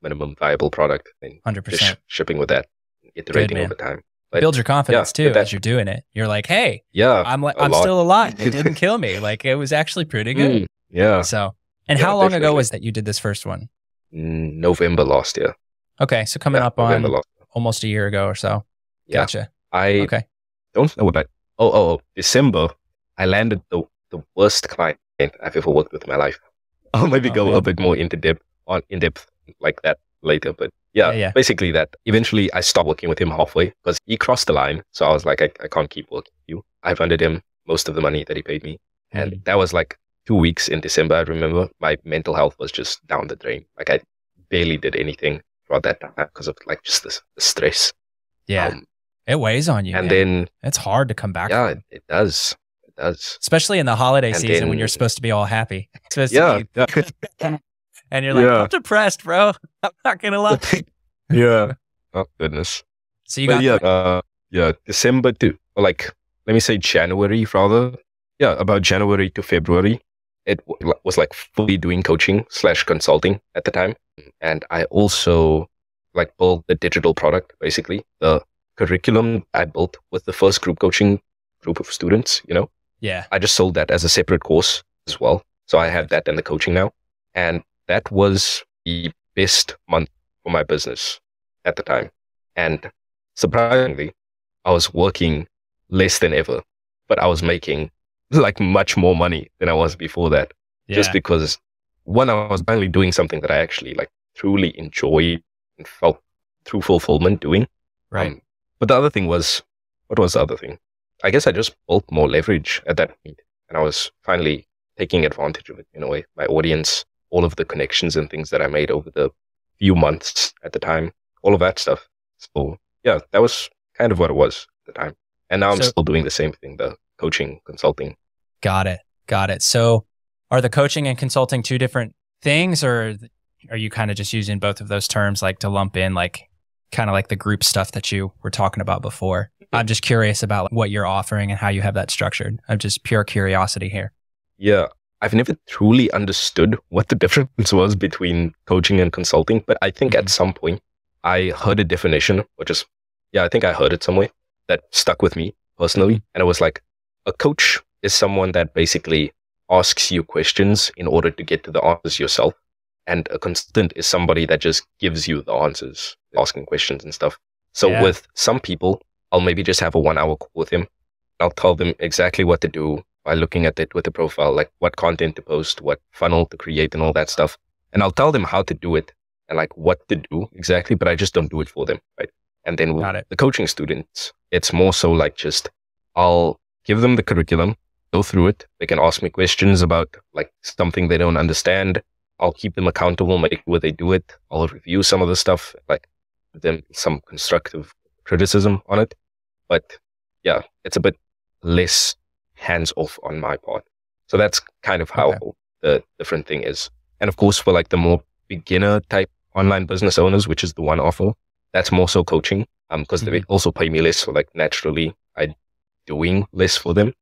minimum viable product, and 100%. just shipping with that, iterating over time. But build your confidence too as you're doing it. You're like, hey, I'm still alive. It didn't kill me. Like, it was actually pretty good. Yeah. So, and how long ago was that you did this first one? November last year. Okay, so coming up on almost a year ago or so. Yeah. Gotcha. I don't know what December, I landed the worst client I've ever worked with in my life. I'll maybe go a bit more in depth like that later, but basically that. Eventually I stopped working with him halfway because he crossed the line. So I was like, I can't keep working with you. I funded him most of the money that he paid me. And that was like 2 weeks in December. I remember my mental health was just down the drain. Like, I barely did anything throughout that time because of like just the stress. Yeah. It weighs on you. And then it's hard to come back. Yeah, it does. It does. Especially in the holiday season when you're supposed to be all happy. And you're like, I'm depressed, bro. I'm not going to lie. Yeah. Oh, goodness. So you got December to, like, let me say January rather. Yeah, about January to February. It was like fully doing coaching / consulting at the time. And I also like built the digital product, basically. The curriculum I built with the first group coaching group of students, Yeah. I just sold that as a separate course as well. So I have that and the coaching now. And that was the best month for my business at the time. And surprisingly, I was working less than ever, but I was making like much more money than I was before that. Yeah. Just because one, I was finally doing something that I actually like truly enjoyed and felt true fulfillment doing. Right. But the other thing was, what was the other thing? I guess I just built more leverage at that point, and I was finally taking advantage of it in a way. My audience, all of the connections and things that I made over the few months at the time, all of that stuff. So yeah, that was kind of what it was at the time. And now I'm still doing the same thing, the coaching, consulting. Got it. So are the coaching and consulting two different things, or are you kind of just using both of those terms like to lump in like kind of like the group stuff that you were talking about before? I'm just curious about what you're offering and how you have that structured. I'm just pure curiosity here. Yeah. I've never truly understood what the difference was between coaching and consulting, but I think at some point I heard a definition, I think I heard it somewhere that stuck with me personally. And it was like, a coach is someone that basically asks you questions in order to get to the answers yourself. And a consultant is somebody that just gives you the answers, asking questions and stuff. So with some people, I'll maybe just have a 1 hour call with him. I'll tell them exactly what to do by looking at it with the profile, like what content to post, what funnel to create and all that stuff. And I'll tell them how to do it and like what to do exactly, but I just don't do it for them, right? And then with the coaching students, it's more so like just, I'll give them the curriculum, go through it. They can ask me questions about like something they don't understand. I'll keep them accountable, make sure they do it. I'll review some of the stuff, like give them some constructive criticism on it. But yeah, it's a bit less hands-off on my part. So that's kind of how the different thing is. And of course, for like the more beginner type online business owners, which is the one offer, that's more so coaching, because they also pay me less. So like naturally, I'm doing less for them.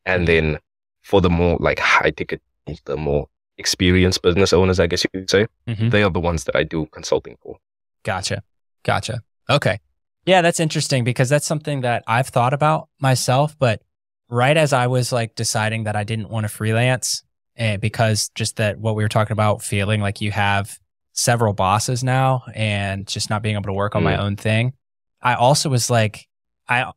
And then for the more like high ticket, the more experienced business owners, I guess you could say, they are the ones that I do consulting for. Gotcha. Okay. Yeah, that's interesting because that's something that I've thought about myself, but right as I was like deciding that I didn't want to freelance, and because just that what we were talking about, feeling like you have several bosses now and just not being able to work on my own thing, I also was like, I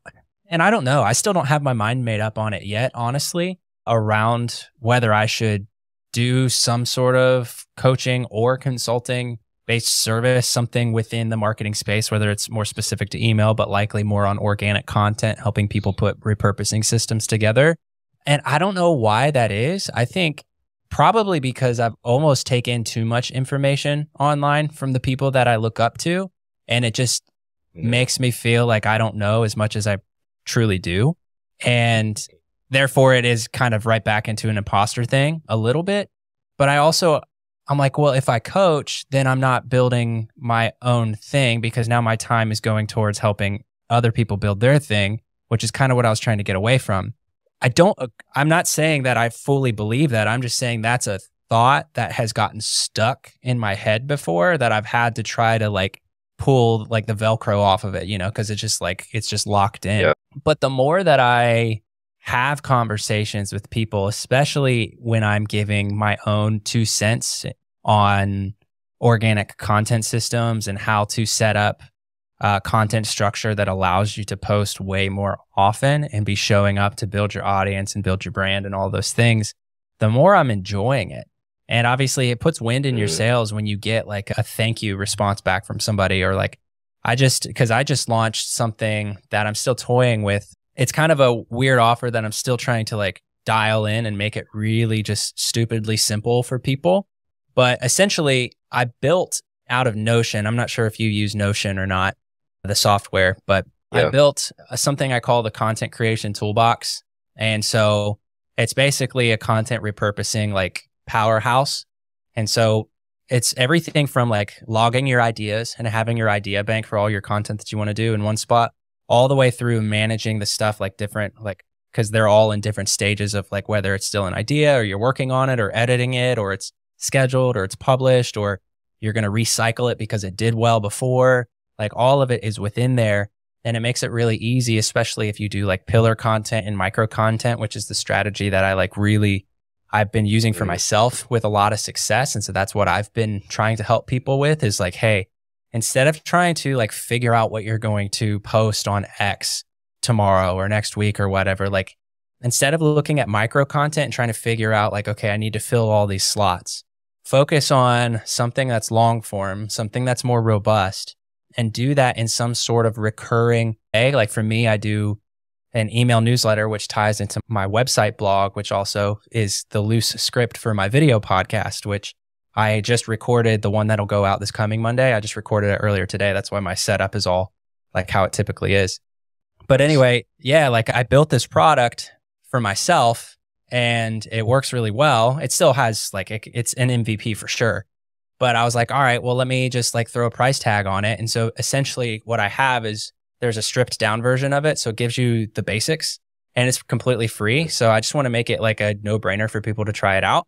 don't know, I still don't have my mind made up on it yet, honestly, around whether I should do some sort of coaching or consulting based service, something within the marketing space, whether it's more specific to email, but likely more on organic content, helping people put repurposing systems together. And I don't know why that is. I think probably because I've almost taken too much information online from the people that I look up to. And it just makes me feel like I don't know as much as I truly do. And therefore it is kind of right back into an imposter thing a little bit. But I'm like, well, if I coach, then I'm not building my own thing because now my time is going towards helping other people build their thing, which is kind of what I was trying to get away from. I'm not saying that I fully believe that. I'm just saying that's a thought that has gotten stuck in my head before that I've had to try to like pull like the Velcro off of it, you know, because it's just locked in. Yeah. But the more that I have conversations with people, especially when I'm giving my own 2 cents on organic content systems and how to set up content structure that allows you to post way more often and be showing up to build your audience and build your brand and all those things, the more I'm enjoying it. And obviously it puts wind in your sails when you get like a thank you response back from somebody, or like because I just launched something that I'm still toying with. It's kind of a weird offer that I'm still trying to like dial in and make it really just stupidly simple for people. But essentially I built out of Notion. I'm not sure if you use Notion or not, the software, but I built something I call the content creation toolbox. And so it's basically a content repurposing like powerhouse. And so it's everything from like logging your ideas and having your idea bank for all your content that you want to do in one spot, all the way through managing the stuff like different, like, because they're all in different stages of like whether it's still an idea or you're working on it or editing it or it's scheduled or it's published or you're going to recycle it because it did well before. Like all of it is within there, and it makes it really easy, especially if you do like pillar content and micro content, which is the strategy that I've been using for myself with a lot of success. And so that's what I've been trying to help people with is like, hey, instead of trying to like figure out what you're going to post on X tomorrow or next week or whatever, like instead of looking at micro content and trying to figure out like, okay, I need to fill all these slots, focus on something that's long form, something that's more robust, and do that in some sort of recurring way. Like for me, I do an email newsletter, which ties into my website blog, which also is the loose script for my video podcast, which I just recorded, the one that'll go out this coming Monday. I just recorded it earlier today. That's why my setup is all like how it typically is. But anyway, yeah, like I built this product for myself and it works really well. It still has like, it's an MVP for sure. But I was like, all right, well, let me just like throw a price tag on it. And so essentially what I have is there's a stripped down version of it. So it gives you the basics and it's completely free. So I just want to make it like a no brainer for people to try it out.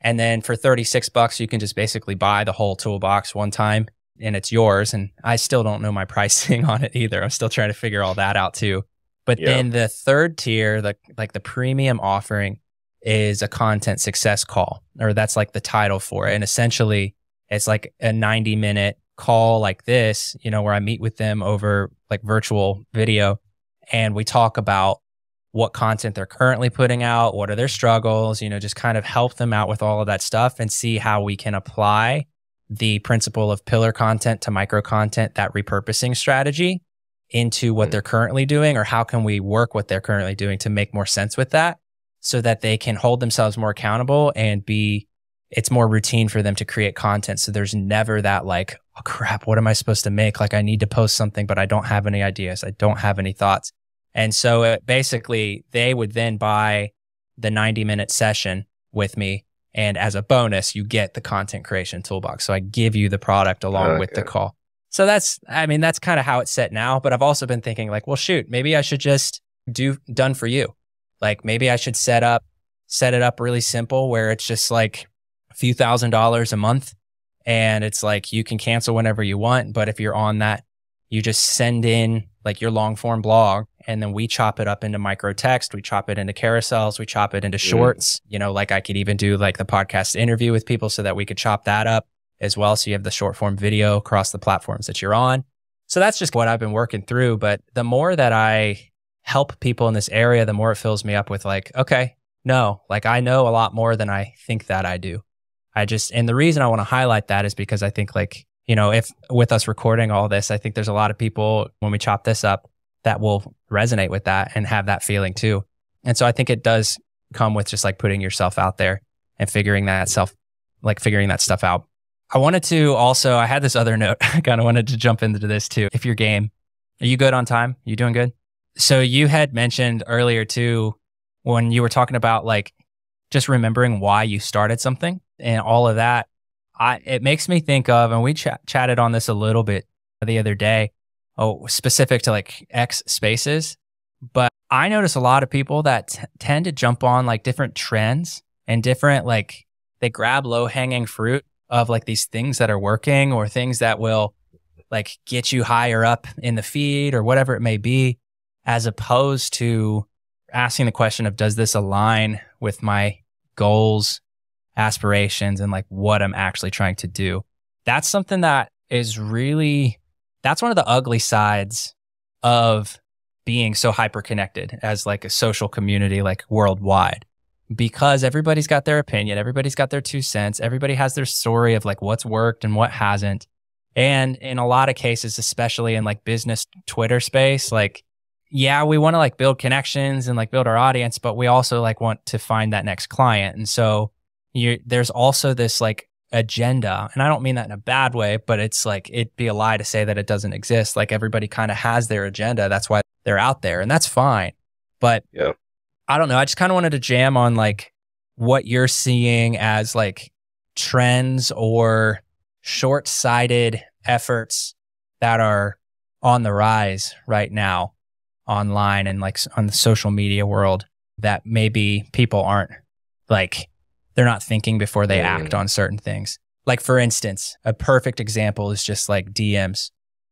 And then for $36, you can just basically buy the whole toolbox one time and it's yours. And I still don't know my pricing on it either. I'm still trying to figure all that out too. But then the third tier, the premium offering is a content success call, or that's like the title for it. And essentially it's like a 90-minute call like this, you know, where I meet with them over like virtual video and we talk about what content they're currently putting out, what are their struggles, you know, just kind of help them out with all of that stuff and see how we can apply the principle of pillar content to micro content, that repurposing strategy into what they're currently doing, or how can we work what they're currently doing to make more sense with that so that they can hold themselves more accountable and it's more routine for them to create content. So there's never that like, oh crap, what am I supposed to make? Like I need to post something, but I don't have any ideas. I don't have any thoughts. And so basically they would then buy the 90-minute session with me. And as a bonus, you get the content creation toolbox. So I give you the product along with the call. So that's kind of how it's set now. But I've also been thinking like, well, shoot, maybe I should just do done for you. Like maybe I should set it up really simple where it's just like a few $1,000s a month. And it's like, you can cancel whenever you want. But if you're on that, you just send in like your long form blog and then we chop it up into micro text. We chop it into carousels. We chop it into shorts. You know, like I could even do like the podcast interview with people so that we could chop that up as well. So you have the short form video across the platforms that you're on. So that's just what I've been working through. But the more that I help people in this area, the more it fills me up with like, okay, no, like I know a lot more than I think that I do. And the reason I want to highlight that is because I think like, you know, if with us recording all this, I think there's a lot of people when we chop this up that will resonate with that and have that feeling too. And so I think it does come with just like putting yourself out there and figuring that stuff out. I wanted to also, I had this other note. I kind of wanted to jump into this too. If you're game, are you good on time? You doing good? So you had mentioned earlier too, when you were talking about like just remembering why you started something and all of that, it makes me think of, and we chatted on this a little bit the other day, specific to like X spaces, but I notice a lot of people that tend to jump on like different trends and different, like they grab low hanging fruit of like these things that are working or things that will like get you higher up in the feed or whatever it may be, as opposed to asking the question of, does this align with my goals, aspirations, and like what I'm actually trying to do? That's something that is really, that's one of the ugly sides of being so hyper connected as like a social community, like worldwide, because everybody's got their opinion, everybody's got their 2 cents, everybody has their story of like what's worked and what hasn't. And in a lot of cases, especially in like business Twitter space, like, yeah, we want to like build connections and like build our audience, but we also like want to find that next client. And so there's also this like agenda, and I don't mean that in a bad way, but it's like, it'd be a lie to say that it doesn't exist. Like everybody kind of has their agenda. That's why they're out there, and that's fine. But Yeah. I don't know. I just kind of wanted to jam on like what you're seeing as like trends or short-sighted efforts that are on the rise right now online and like on the social media world that maybe people aren't like, they're not thinking before they act on certain things. Like for instance, a perfect example is just like DMs.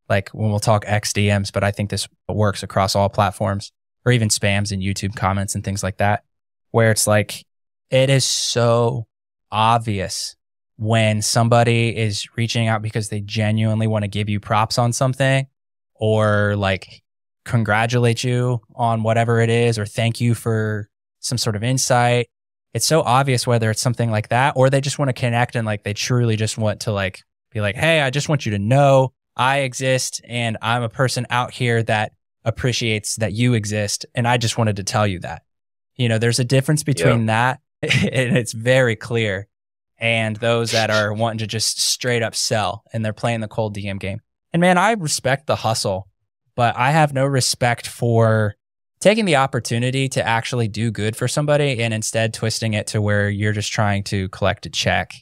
Like when we'll talk X DMs, but I think this works across all platforms, or even spams and YouTube comments and things like that, where it's like, it is so obvious when somebody is reaching out because they genuinely want to give you props on something, or like congratulate you on whatever it is, or thank you for some sort of insight. It's so obvious whether it's something like that, or they just want to connect and like they truly just want to like be like, hey, I just want you to know I exist and I'm a person out here that appreciates that you exist, and I just wanted to tell you that. You know, there's a difference between that, and it's very clear, and those that are wanting to just straight up sell and they're playing the cold DM game. And man, I respect the hustle, but I have no respect for taking the opportunity to actually do good for somebody and instead twisting it to where you're just trying to collect a check.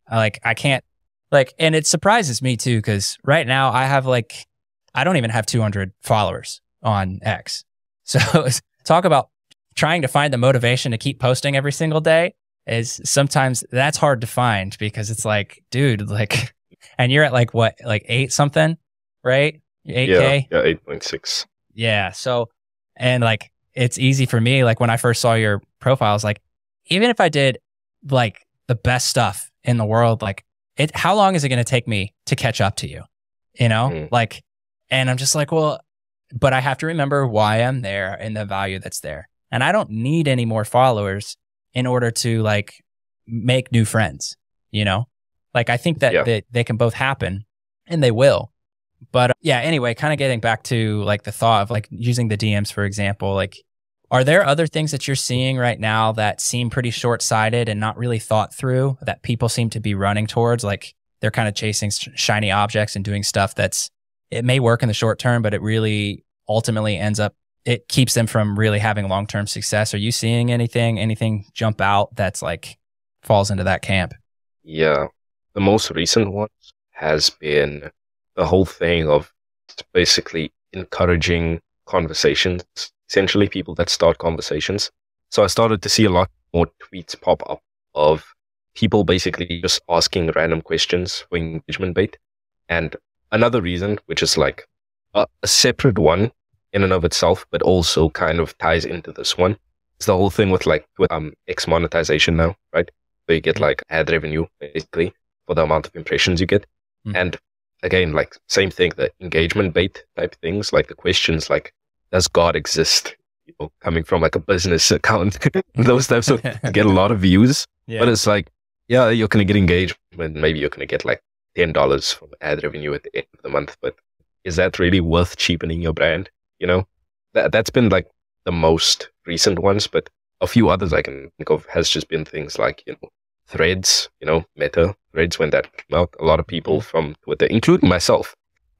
Like, I can't, like, and it surprises me too, because right now I have like, I don't even have 200 followers on X. So talk about trying to find the motivation to keep posting every single day is sometimes that's hard to find, because it's like, dude, like, and you're at like what, like 8 something, right? 8K? Yeah, 8.6. Yeah. So, and like, it's easy for me. Like when I first saw your profile, I was like, even if I did like the best stuff in the world, like how long is it going to take me to catch up to you? You know, like, and I'm just like, well, but I have to remember why I'm there and the value that's there. And I don't need any more followers in order to like make new friends, you know? Like I think that they can both happen, and they will. But yeah, anyway, kind of getting back to like the thought of like using the DMs, for example, like, are there other things that you're seeing right now that seem pretty short-sighted and not really thought through, that people seem to be running towards? Like they're kind of chasing shiny objects and doing stuff that's, it may work in the short term, but it really ultimately ends up, it keeps them from really having long-term success. Are you seeing anything jump out that's like falls into that camp? Yeah. The most recent one has been the whole thing of basically encouraging conversations, essentially people that start conversations. So I started to see a lot more tweets pop up of people basically just asking random questions for engagement bait. And another reason, which is like a separate one in and of itself, but also kind of ties into this one, is the whole thing with X monetization now, right? So you get like ad revenue basically for the amount of impressions you get. And again, like same thing, the engagement bait type things, like the questions like, does God exist? You know, coming from like a business account, those types of get a lot of views. Yeah. But it's like, yeah, you're going to get engagement. Maybe you're going to get like $10 from ad revenue at the end of the month. But is that really worth cheapening your brand? You know, that's been like the most recent ones. But a few others I can think of has just been things like, you know, Threads, you know, Meta Threads, when that came out, a lot of people from Twitter, including myself,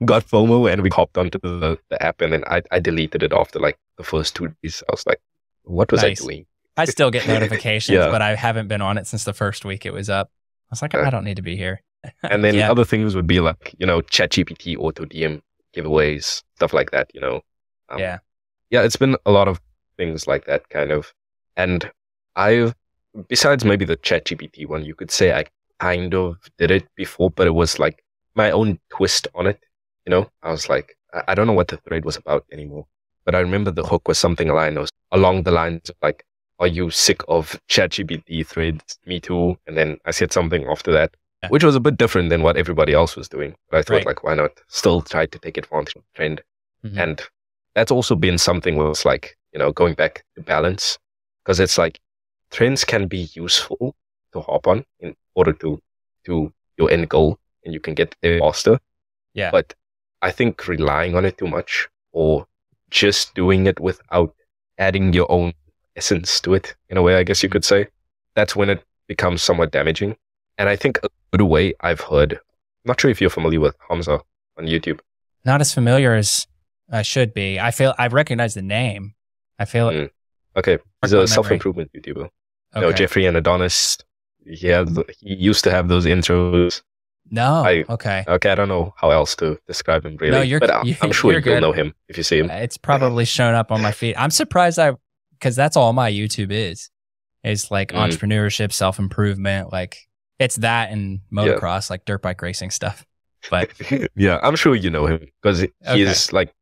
got FOMO and we hopped onto the app, and then I deleted it after like the first 2 days. I was like, what was I doing? I still get notifications, but I haven't been on it since the first week it was up. I was like, I don't need to be here. And then other things would be like, you know, ChatGPT auto DM giveaways, stuff like that, you know. Yeah, it's been a lot of things like that kind of. And I've, besides maybe the ChatGPT one, you could say I kind of did it before, but it was like my own twist on it. You know, I was like, I don't know what the thread was about anymore, but I remember the hook was something along the lines of like, are you sick of ChatGPT threads? Me too. And then I said something after that, which was a bit different than what everybody else was doing. But I thought like, why not still try to take advantage of the trend? And that's also been something where it's like, you know, going back to balance, because it's like trends can be useful to hop on in order to your end goal, and you can get there faster. Yeah. But I think relying on it too much, or just doing it without adding your own essence to it, in a way, I guess you could say, that's when it becomes somewhat damaging. And I think a good way I've heard, I'm not sure if you're familiar with Hamza on YouTube. Not as familiar as I should be. I recognize the name. I feel it. Okay. He's a self-improvement YouTuber. Okay. You know, Jeffrey and Adonis. Yeah, he used to have those intros. No. Okay. I don't know how else to describe him really. No, but I'm sure you'll know him if you see him. It's probably shown up on my feed. I'm surprised because that's all my YouTube is like entrepreneurship, self-improvement. Like it's that and motocross, like dirt bike racing stuff. But yeah, I'm sure you know him because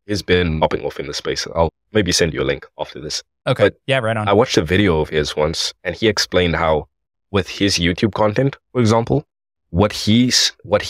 he's been popping off in the space. I'll maybe send you a link after this. Okay. But yeah, right on. I watched a video of his once, and he explained how with his YouTube content, for example, what he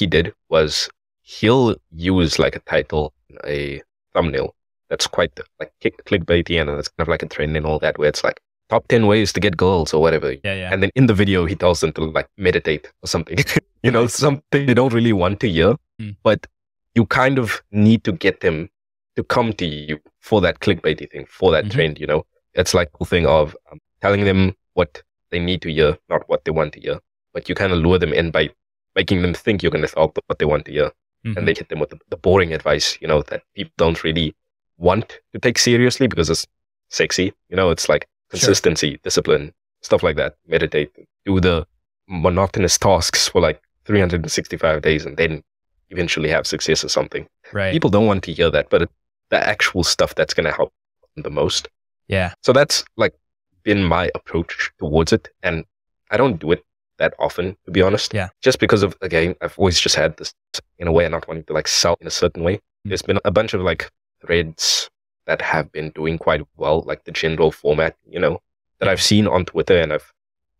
did was he'll use like a title, a thumbnail that's quite like clickbaity, and it's kind of like a trend and all that, where it's like top 10 ways to get girls or whatever. Yeah. And then in the video, he tells them to like meditate or something, you know, something they don't really want to hear, but you kind of need to get them to come to you for that clickbaity thing, for that trend, you know. It's like the thing of telling them what they need to hear, not what they want to hear, but you kind of lure them in by making them think you're going to talk what they want to hear. And they hit them with the boring advice, you know, that people don't really want to take seriously because it's sexy. You know, it's like consistency, discipline, stuff like that. Meditate, do the monotonous tasks for like 365 days and then eventually have success or something. Right. People don't want to hear that, but the actual stuff that's going to help them the most. Yeah. So that's like been my approach towards it. And I don't do it that often, to be honest. Yeah. Just because of, again, I've always just had this in a way, not wanting to like sell in a certain way. There's been a bunch of like threads that have been doing quite well, like the general format, you know, that I've seen on Twitter, and I've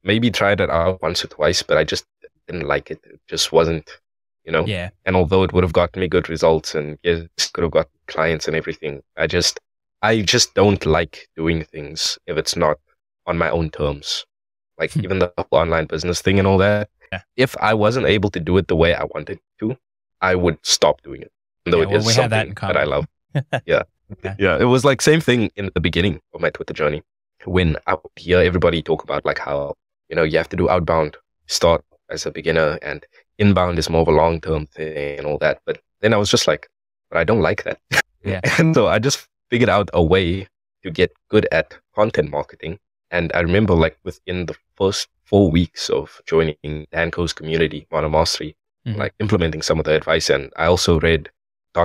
maybe tried it out once or twice, but I just didn't like it. It just wasn't, you know. Yeah. And although it would have gotten me good results and yes, could have got clients and everything, I just don't like doing things if it's not on my own terms. Like even the online business thing and all that. Yeah. If I wasn't able to do it the way I wanted to, I would stop doing it. Though it is something that I love. Yeah. It was like same thing in the beginning of my Twitter journey when I would hear everybody talk about like how, you know, you have to do outbound, start as a beginner, and inbound is more of a long-term thing and all that. But then I was just like, but I don't like that. Yeah. And so I just figured out a way to get good at content marketing. And I remember like within the first 4 weeks of joining Danco's community, Mono Mastery, like implementing some of the advice. And I also read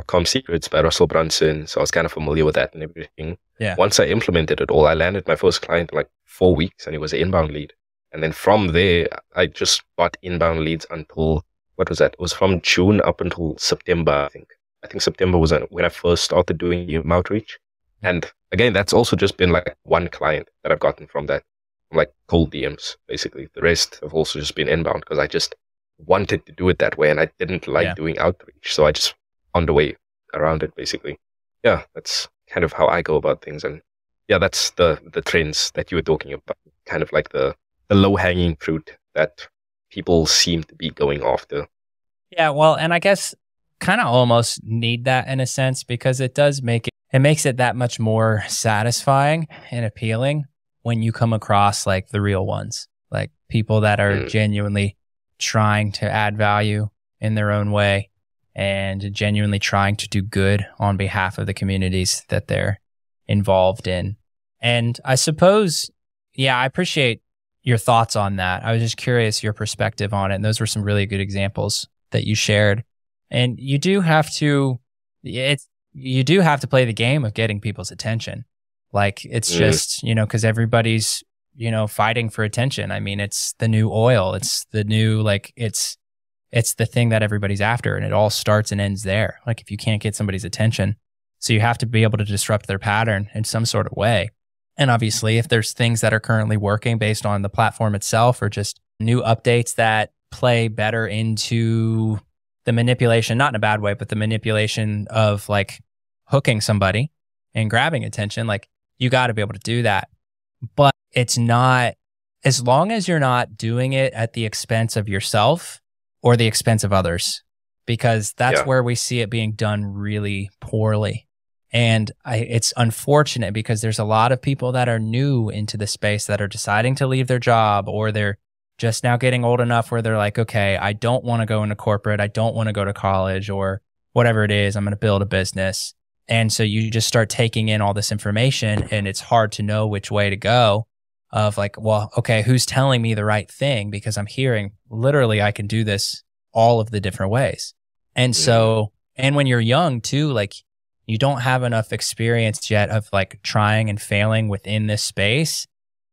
.com Secrets by Russell Brunson. So I was kind of familiar with that and everything. Yeah. Once I implemented it all, I landed my first client in like 4 weeks, and it was an inbound lead. And then from there, I just got inbound leads until, what was that? It was from June up until September, I think. I think September was when I first started doing outreach. And again, that's also just been like one client that I've gotten from that, like cold DMs, basically. The rest have also just been inbound because I just wanted to do it that way, and I didn't like doing outreach. So I just found a way around it, basically. Yeah, that's kind of how I go about things. And yeah, that's the trends that you were talking about, kind of like the low-hanging fruit that people seem to be going after. Yeah, well, and I guess kind of almost need that in a sense, because it does makes it that much more satisfying and appealing when you come across like the real ones, like people that are genuinely trying to add value in their own way and genuinely trying to do good on behalf of the communities that they're involved in. And I suppose, I appreciate your thoughts on that. I was just curious your perspective on it. And those were some really good examples that you shared. And you do have to play the game of getting people's attention. Like it's just, because everybody's, fighting for attention. I mean, it's the new oil. It's the new, like, it's the thing that everybody's after, and it all starts and ends there. Like if you can't get somebody's attention, so you have to be able to disrupt their pattern in some sort of way. And obviously, if there's things that are currently working based on the platform itself, or just new updates that play better into the manipulation, not in a bad way, but the manipulation of like hooking somebody and grabbing attention, like you got to be able to do that. But it's not, as long as you're not doing it at the expense of yourself or the expense of others, because that's where we see it being done really poorly. And it's unfortunate because there's a lot of people that are new into the space that are deciding to leave their job, or they're just now getting old enough where they're like, okay, I don't want to go into corporate. I don't want to go to college, or whatever it is. I'm going to build a business. And so you just start taking in all this information, and it's hard to know which way to go, of like, well, okay, who's telling me the right thing? Because I'm hearing literally I can do this all of the different ways. And so, and when you're young too, like you don't have enough experience yet of like trying and failing within this space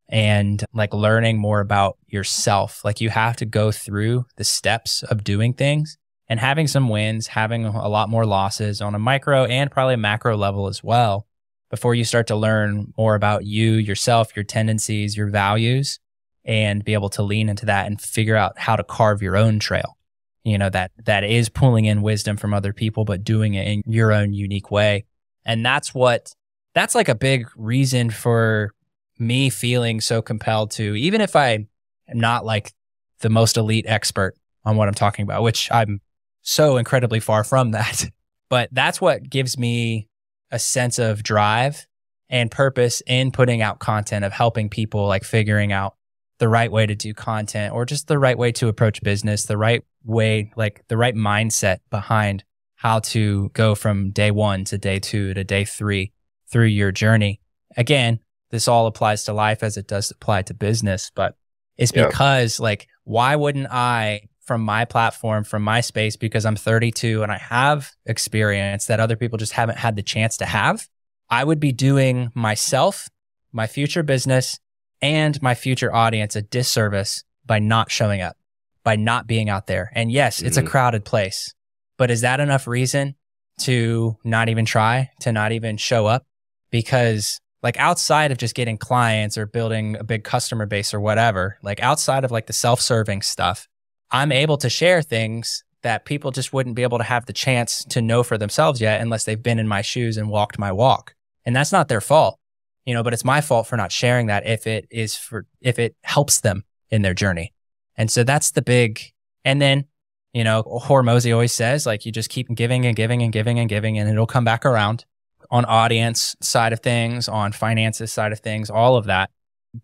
and like learning more about yourself. Like you have to go through the steps of doing things and having some wins, having a lot more losses on a micro and probably a macro level as well, before you start to learn more about you, yourself, your tendencies, your values, and be able to lean into that and figure out how to carve your own trail. That is pulling in wisdom from other people, but doing it in your own unique way. And that's like a big reason for me feeling so compelled to, even if I am not like the most elite expert on what I'm talking about, which I'm so incredibly far from that, but that's what gives me a sense of drive and purpose in putting out content, of helping people like figuring out the right way to do content, or just the right way to approach business, the right way, like the right mindset behind how to go from day 1 to day 2 to day 3 through your journey. Again, this all applies to life as it does apply to business, but it's because like, why wouldn't I, from my platform, from my space, because I'm 32 and I have experience that other people just haven't had the chance to have, I would be doing myself, my future business, and my future audience a disservice by not showing up, by not being out there. And yes, it's a crowded place, but is that enough reason to not even try, to not even show up? Because like outside of just getting clients or building a big customer base or whatever, like outside of like the self-serving stuff, I'm able to share things that people just wouldn't be able to have the chance to know for themselves yet unless they've been in my shoes and walked my walk. And that's not their fault. But it's my fault for not sharing that if it helps them in their journey. And so that's the big, and then, Hormozy always says, like, you just keep giving and giving and giving and giving, and it'll come back around on audience side of things, on finances side of things, all of that.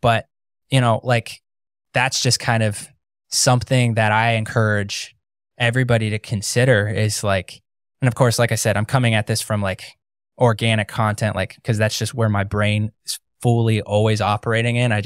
But, like, that's just kind of something that I encourage everybody to consider is like, and of course, like I said, I'm coming at this from like organic content, like, because that's just where my brain is fully always operating in. I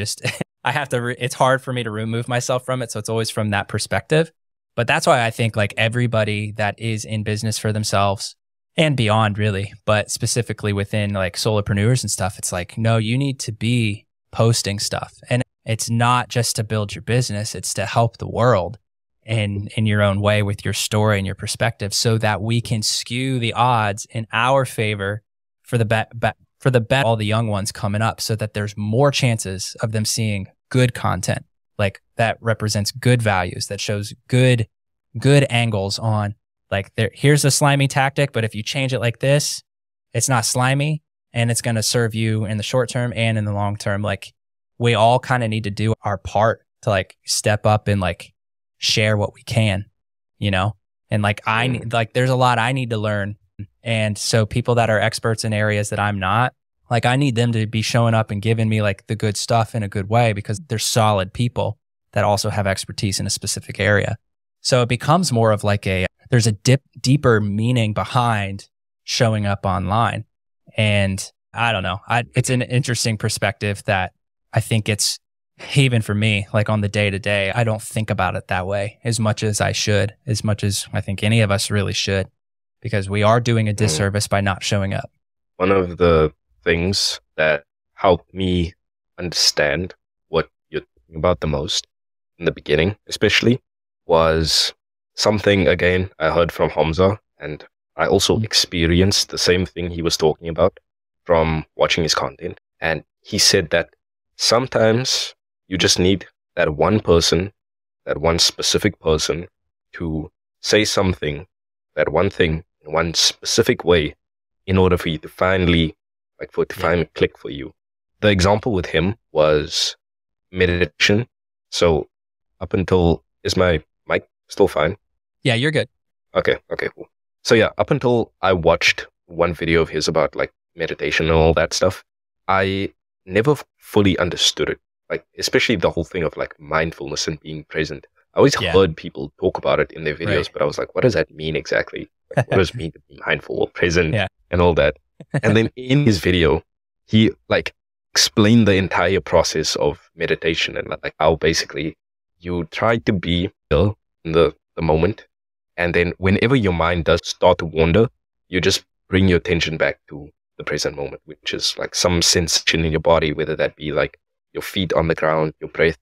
have to, it's hard for me to remove myself from it. So it's always from that perspective. But that's why I think like everybody that is in business for themselves and beyond really, but specifically within like solopreneurs and stuff, it's like, no, you need to be posting stuff. And it's not just to build your business, it's to help the world in your own way with your story and your perspective, so that we can skew the odds in our favor for the bet all the young ones coming up, so that there's more chances of them seeing good content, like that represents good values, that shows good angles on like, here's a slimy tactic, but if you change it like this, it's not slimy and it's going to serve you in the short term and in the long term. Like we all kind of need to do our part to like step up and like share what we can, and like there's a lot I need to learn. And so people that are experts in areas that I'm not, like I need them to be showing up and giving me like the good stuff in a good way, because they're solid people that also have expertise in a specific area. So it becomes more of like there's a deeper meaning behind showing up online. And I don't know, it's an interesting perspective that I think it's, even for me, like on the day to day, I don't think about it that way as much as I should, as much as I think any of us really should, because we are doing a disservice by not showing up. One of the things that helped me understand what you're talking about the most in the beginning, especially, was something, again, I heard from Hamza, and I also experienced the same thing he was talking about from watching his content. And he said that sometimes you just need that one person, that one specific person, to say something, that one thing, in one specific way, in order for you to finally, for it to finally click for you. The example with him was meditation. So up until, is my mic still fine? Yeah, you're good. Okay, cool. So yeah, up until I watched one video of his about meditation and all that stuff, I never fully understood it. Especially the whole thing of mindfulness and being present. I always heard people talk about it in their videos, but I was like, what does that mean exactly? What does it mean to be mindful or present and all that? And then in his video, he explained the entire process of meditation and how basically you try to be still in the moment. And then whenever your mind does start to wander, you just bring your attention back to the present moment, which is some sensation in your body, whether that be your feet on the ground, your breath,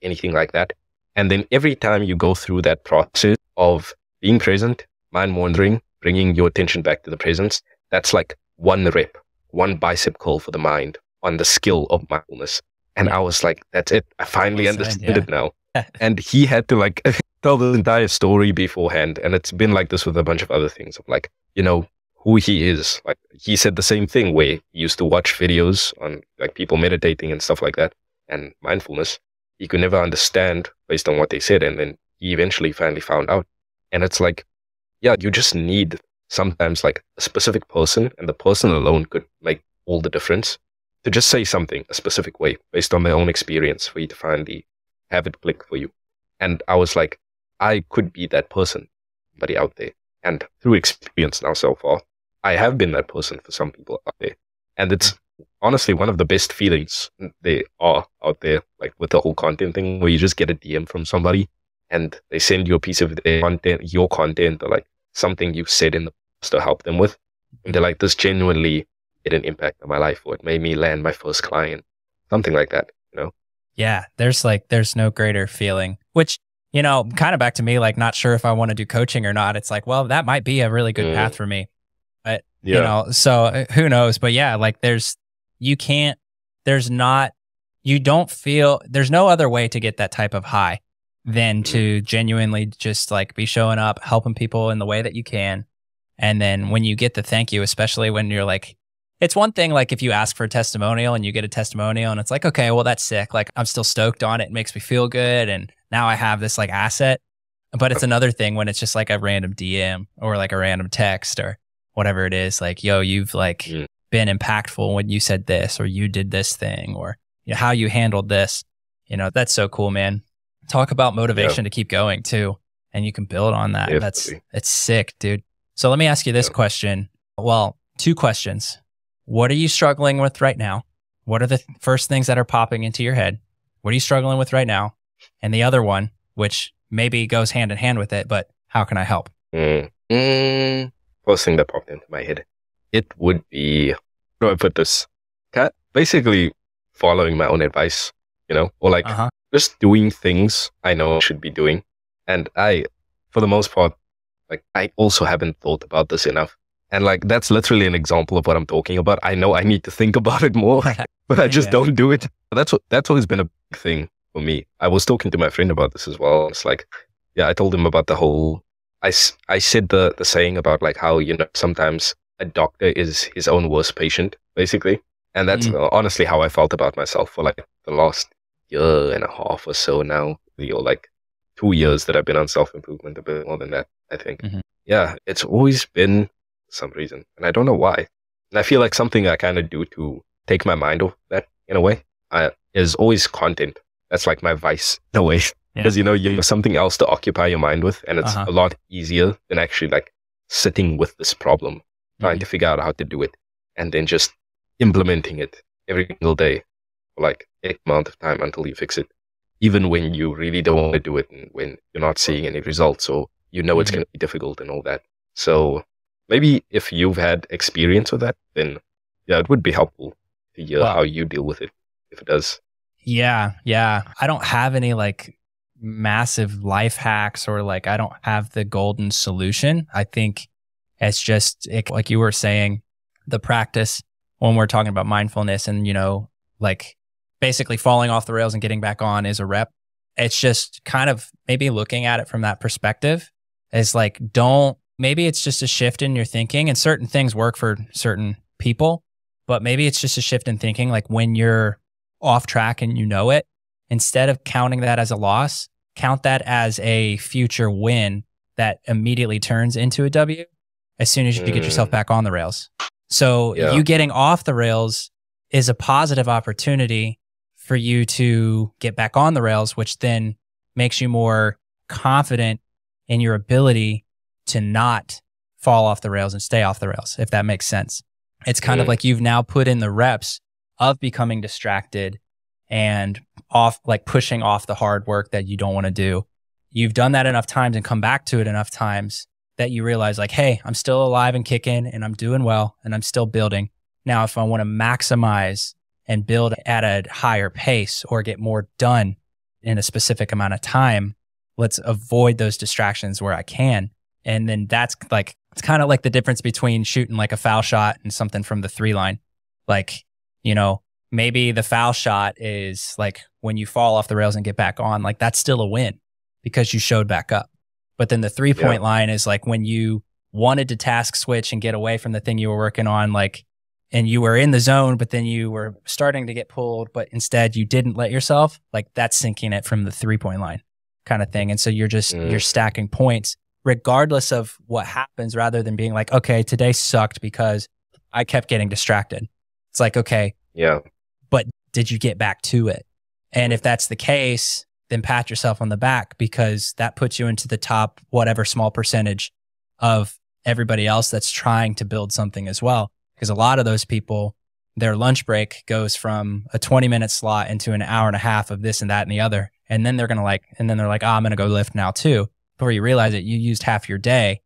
anything like that. And then every time you go through that process of being present, mind wandering, bringing your attention back to the presence, that's one rep, one bicep curl for the mind on the skill of mindfulness. And I was like, that's it. I finally understood it now. And he had to tell the entire story beforehand. And it's been like this with a bunch of other things of who he is. He said the same thing where he used to watch videos on people meditating and stuff like that and mindfulness. He could never understand based on what they said. And then he eventually finally found out. And it's you just need sometimes a specific person, and the person alone could make all the difference, to just say something a specific way based on their own experience for you to finally have it click for you. And I was like, I could be that person, somebody out there. And through experience now so far, I have been that person for some people out there. And it's honestly one of the best feelings they are out there, with the whole content thing, where you just get a DM from somebody and they send you a piece of their content, your content, or something you said in the past to help them with. And they're like, this genuinely had an impact on my life, or it made me land my first client, something like that, Yeah, there's no greater feeling, which, kind of back to me, not sure if I want to do coaching or not. It's well, that might be a really good path for me. But, so who knows? But yeah, there's no other way to get that type of high than to genuinely just be showing up, helping people in the way that you can. And then when you get the thank you, especially when you're it's one thing if you ask for a testimonial and you get a testimonial and it's okay, well, that's sick. I'm still stoked on it. It makes me feel good. And now I have this asset. But it's another thing when it's just a random DM or a random text or whatever it is. Yo, you've been impactful when you said this, or you did this thing, or how you handled this. That's so cool, man. Talk about motivation to keep going too. And you can build on that. It's sick, dude. So let me ask you this question. Well, two questions. What are you struggling with right now? What are the first things that are popping into your head? What are you struggling with right now? And the other one, which maybe goes hand in hand with it, but how can I help? First thing that popped into my head, it would be, how do I put this? Basically following my own advice, or just doing things I know I should be doing. And I, for the most part, I also haven't thought about this enough. And that's literally an example of what I'm talking about. I know I need to think about it more, but I just don't do it. That's always been a big thing for me. I was talking to my friend about this as well. It's I told him about the whole, I said the saying about how, sometimes a doctor is his own worst patient, basically. And that's honestly how I felt about myself for the last year and a half or so now, or 2 years that I've been on self-improvement, a bit more than that, I think. Yeah, it's always been some reason, and I don't know why. And I feel something I kind of do to take my mind off that in a way is always content. That's my vice in a way, because you have something else to occupy your mind with, and it's a lot easier than actually sitting with this problem, trying to figure out how to do it, and then just implementing it every single day for X amount of time until you fix it, even when you really don't want to do it and when you're not seeing any results, or it's going to be difficult and all that. So maybe if you've had experience with that, then yeah, it would be helpful to hear Well, how you deal with it, if it does. yeah. I don't have any like massive life hacks or like I don't have the golden solution. I think it's just like you were saying, the practice when we're talking about mindfulness and, like basically falling off the rails and getting back on is a rep. It's just kind of maybe looking at it from that perspective is like, maybe it's just a shift in your thinking and certain things work for certain people, but maybe it's just a shift in thinking. Like when you're off track and you know it, instead of counting that as a loss, count that as a future win that immediately turns into a W as soon as you get yourself back on the rails. So you getting off the rails is a positive opportunity for you to get back on the rails, which then makes you more confident in your ability to not fall off the rails and stay off the rails, if that makes sense. It's kind of like you've now put in the reps of becoming distracted and off, like pushing off the hard work that you don't want to do. You've done that enough times and come back to it enough times that you realize like, hey, I'm still alive and kicking and I'm doing well and I'm still building. Now, if I want to maximize and build at a higher pace or get more done in a specific amount of time, let's avoid those distractions where I can. And then that's like, it's kind of like the difference between shooting like a foul shot and something from the 3 line. Like, maybe the foul shot is like when you fall off the rails and get back on, like that's still a win because you showed back up. But then the 3-point line is like when you wanted to task switch and get away from the thing you were working on, like, and you were in the zone, but then you were starting to get pulled, but instead you didn't let yourself, like that's sinking it from the 3-point line kind of thing. And so you're just, you're stacking points regardless of what happens rather than being like, okay, today sucked because I kept getting distracted. It's like, okay, but did you get back to it? And if that's the case, then pat yourself on the back because that puts you into the top, whatever small percentage of everybody else that's trying to build something as well. Because a lot of those people, their lunch break goes from a 20-minute slot into an hour and a half of this and that and the other. And then they're going to like, oh, I'm going to go lift now too. Before you realize it, you used half your day.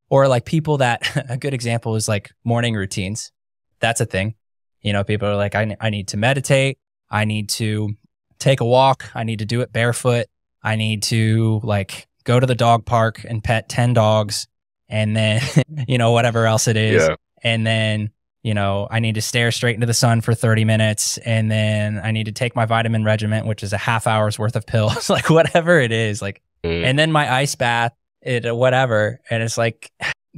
Or like people that, a good example is like morning routines. That's a thing. People are like, I need to meditate. I need to take a walk. I need to do it barefoot. I need to like go to the dog park and pet 10 dogs. And then, whatever else it is. Yeah. And then, I need to stare straight into the sun for 30 minutes. And then I need to take my vitamin regimen, which is a half hour's worth of pills, like whatever it is, like, and then my ice bath, whatever. And it's like,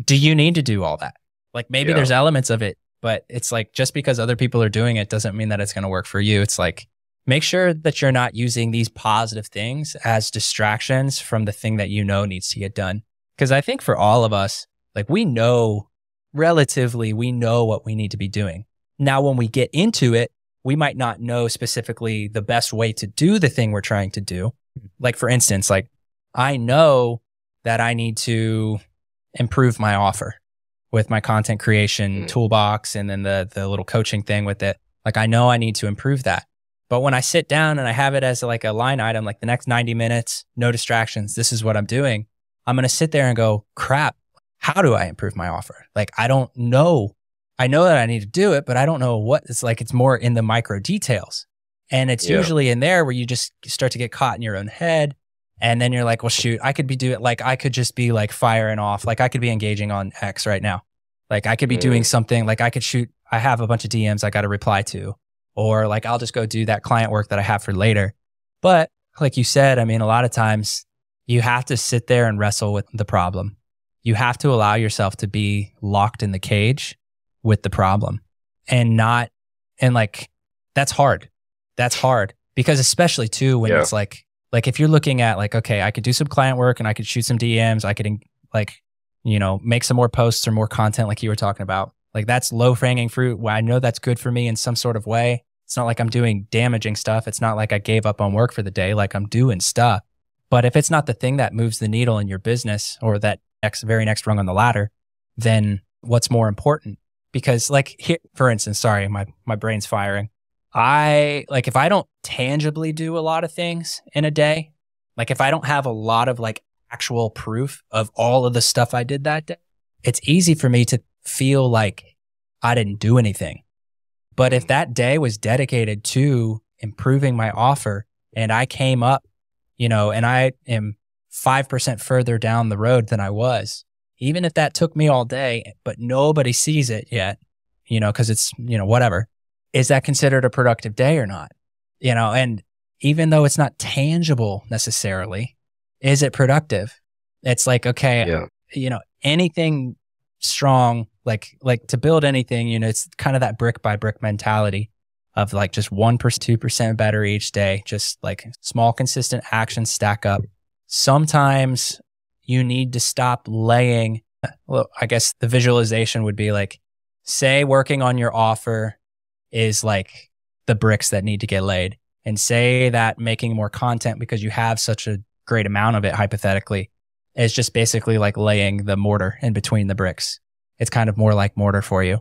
do you need to do all that? Like maybe there's elements of it, but it's like, just because other people are doing it doesn't mean that it's going to work for you. It's like, make sure that you're not using these positive things as distractions from the thing that needs to get done. Because I think for all of us, like we know what we need to be doing. Now, when we get into it, we might not know specifically the best way to do the thing we're trying to do. Like for instance, like I know that I need to improve my offer with my content creation toolbox and then the little coaching thing with it. Like I know I need to improve that. But when I sit down and I have it as like a line item, like the next 90 minutes, no distractions, this is what I'm doing. I'm going to sit there and go, crap, how do I improve my offer? Like, I don't know. I know that I need to do it, but I don't know what it's like. It's more in the micro details. And it's usually in there where you just start to get caught in your own head. And then you're like, well, shoot, I could be doing like, I could just be like firing off. Like I could be engaging on X right now. Like I could be doing something like I could shoot. I have a bunch of DMs I got to reply to, or like, I'll just go do that client work that I have for later. But like you said, I mean, a lot of times you have to sit there and wrestle with the problem. You have to allow yourself to be locked in the cage with the problem and like, that's hard. That's hard because especially too, when it's like if you're looking at like, okay, I could do some client work and I could shoot some DMs. I could make some more posts or more content like you were talking about. Like that's low hanging fruit. Well, I know that's good for me in some sort of way. It's not like I'm doing damaging stuff. It's not like I gave up on work for the day. Like I'm doing stuff. But if it's not the thing that moves the needle in your business or that very next rung on the ladder, then what's more important? Because like here, for instance, sorry, my brain's firing. If I don't tangibly do a lot of things in a day, like if I don't have a lot of like actual proof of all of the stuff I did that day, it's easy for me to feel like I didn't do anything. But if that day was dedicated to improving my offer and I came up, and I am 5% further down the road than I was, even if that took me all day, but nobody sees it yet, because it's, whatever, is that considered a productive day or not? And even though it's not tangible necessarily, is it productive? It's like, okay, anything strong, like to build anything, it's kind of that brick by brick mentality of like just 1%, 2% better each day, just like small, consistent actions stack up. Sometimes you need to stop laying, well, I guess the visualization would be like, say working on your offer is like the bricks that need to get laid. And say that making more content because you have such a great amount of it, hypothetically, is just basically like laying the mortar in between the bricks. It's kind of more like mortar for you.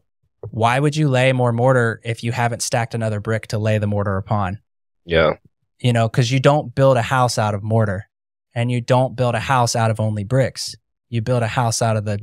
Why would you lay more mortar if you haven't stacked another brick to lay the mortar upon? Yeah. Because you don't build a house out of mortar, and you don't build a house out of only bricks. You build a house out of the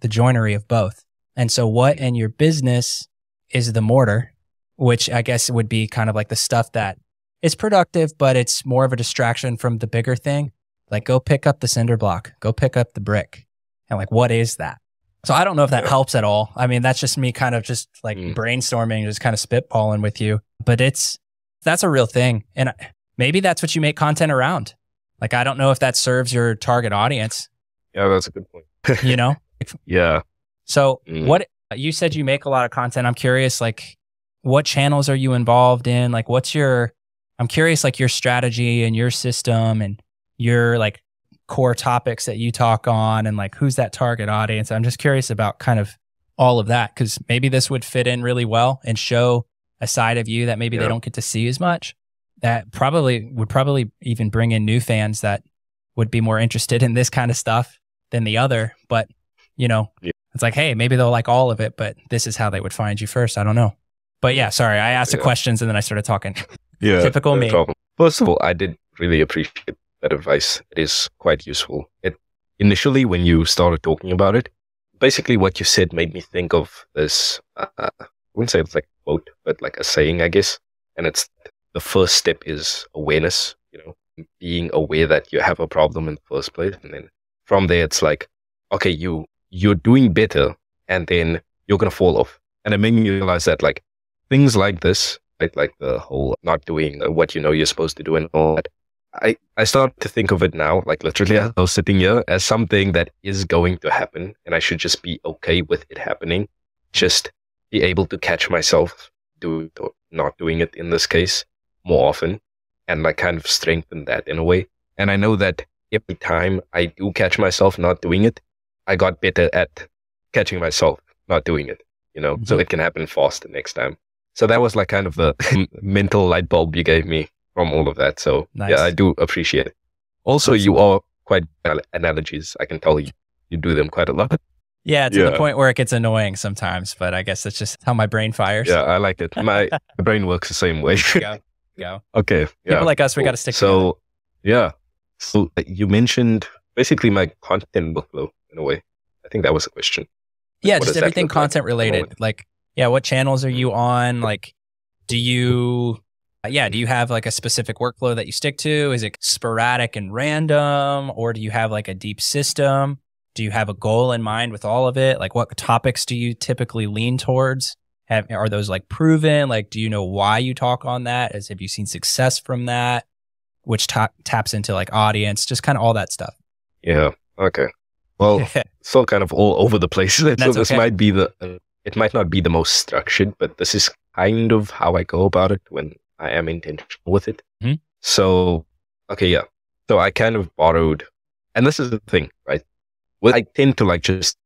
joinery of both. And so what in your business is the mortar, which I guess would be kind of like the stuff that is productive, but it's more of a distraction from the bigger thing. Like, go pick up the cinder block, go pick up the brick. And like, what is that? So I don't know if that helps at all. I mean, that's just me kind of just like brainstorming, just kind of spitballing with you. But that's a real thing. And maybe that's what you make content around. Like, I don't know if that serves your target audience. Yeah, that's a good point. Yeah. So what, you said you make a lot of content. I'm curious, like, what channels are you involved in? Like, I'm curious, like, your strategy and your system and your like core topics that you talk on, and like, who's that target audience? I'm just curious about kind of all of that, because maybe this would fit in really well and show a side of you that maybe they don't get to see as much. That would probably even bring in new fans that would be more interested in this kind of stuff than the other. But, it's like, hey, maybe they'll like all of it, but this is how they would find you first. I don't know. But yeah, sorry, I asked the questions and then I started talking. Yeah. Typical me. Problem. First of all, I did really appreciate that advice. It is quite useful. Initially, when you started talking about it, basically what you said made me think of this, I wouldn't say it's like a quote, but like a saying, I guess. And it's, the first step is awareness, being aware that you have a problem in the first place. And then from there, it's like, okay, you're doing better, and then you're going to fall off. And it made me realize that like things like this, right, like the whole not doing what you're supposed to do and all that, I start to think of it now, like literally as I was sitting here, as something that is going to happen, and I should just be okay with it happening. Just be able to catch myself doing or not doing it in this case more often, and like kind of strengthen that in a way. And I know that every time I do catch myself not doing it, I got better at catching myself not doing it, so it can happen faster next time. So that was like kind of the mental light bulb you gave me from all of that. So nice. Yeah, I do appreciate it. Also, you are quite analogies. I can tell you do them quite a lot. Yeah, to the point where it gets annoying sometimes, but I guess that's just how my brain fires. Yeah, I like it. My brain works the same way. Go. Okay. Yeah. People like us, we got to stick together. Yeah. So you mentioned basically my content workflow in a way. I think that was a question. Yeah, just everything content related. Like, what channels are you on? Like, do you have like a specific workflow that you stick to? Is it sporadic and random, or do you have like a deep system? Do you have a goal in mind with all of it? Like, what topics do you typically lean towards? Are those like proven? Like, do you know why you talk on that? Have you seen success from that? Which taps into like audience, just kind of all that stuff. Yeah. Okay. Well, still kind of all over the place. So this might be it might not be the most structured, but this is kind of how I go about it when I am intentional with it. Mm-hmm. So, okay, yeah. So I kind of borrowed, and this is the thing, right? Well, I tend to like just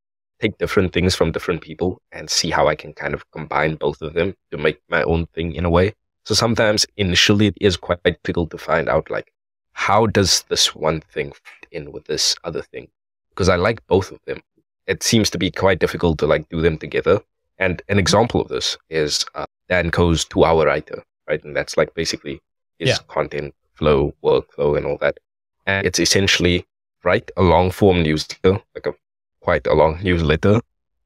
take different things from different people and see how I can kind of combine both of them to make my own thing in a way. So sometimes initially it is quite difficult to find out like, how does this one thing fit in with this other thing? Because I like both of them. It seems to be quite difficult to like do them together. And an example of this is Dan Koh's 2-hour writer, right? And that's like basically his content flow, workflow, and all that. And it's essentially write a long form newsletter, quite a long newsletter,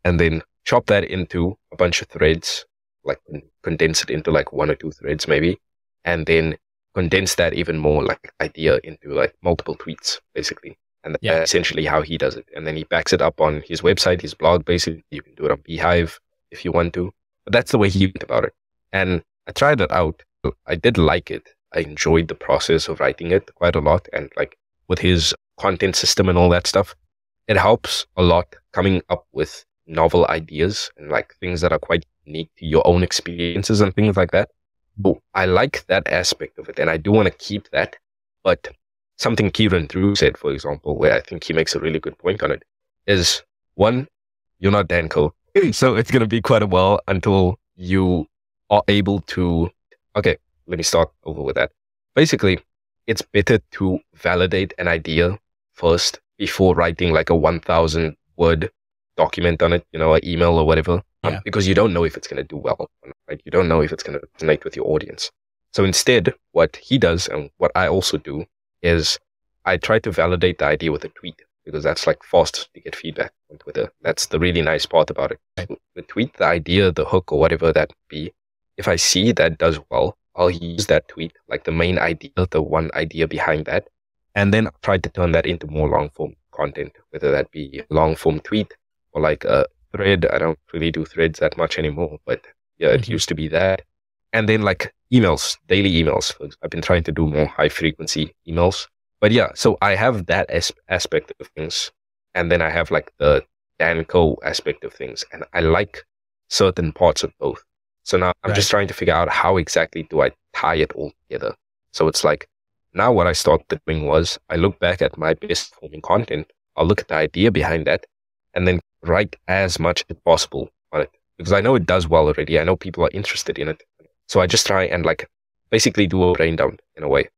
and then chop that into a bunch of threads like condense it into like 1 or 2 threads maybe, and then condense that even more like idea into like multiple tweets basically. And that's essentially how he does it. And then he backs it up on his website, his blog basically. You can do it on Beehive if you want to. But that's the way he went about it. And I tried it out. I did like it. I enjoyed the process of writing it quite a lot. And like with his content system and all that stuff, it helps a lot coming up with novel ideas and like things that are quite unique to your own experiences and things like that. So I like that aspect of it. And I do want to keep that. But something Kieran Drew said, for example, where I think he makes a really good point on it, is one, you're not Danko. So it's going to be quite a while until you are able to, okay, let me start over with that. Basically, it's better to validate an idea first before writing like a 1,000 word document on it, an email or whatever, because you don't know if it's going to do well, right? You don't know if it's going to resonate with your audience. So instead, what he does and what I also do is I try to validate the idea with a tweet, because that's like fast to get feedback on Twitter. That's the really nice part about it. The tweet, the idea, the hook or whatever that be, if I see that does well, I'll use that tweet, like the main idea, the one idea behind that, and then try to turn that into more long form content, whether that be a long form tweet or like a thread. I don't really do threads that much anymore, but yeah, it used to be that. And then like emails, daily emails. I've been trying to do more high frequency emails. But yeah, so I have that aspect of things. And then I have like the Danco aspect of things. And I like certain parts of both. So now I'm just trying to figure out how exactly do I tie it all together. So it's like, now what I started doing was I look back at my best performing content. I'll look at the idea behind that and then write as much as possible on it. Because I know it does well already. I know people are interested in it. So I just try and like basically do a brain dump in a way.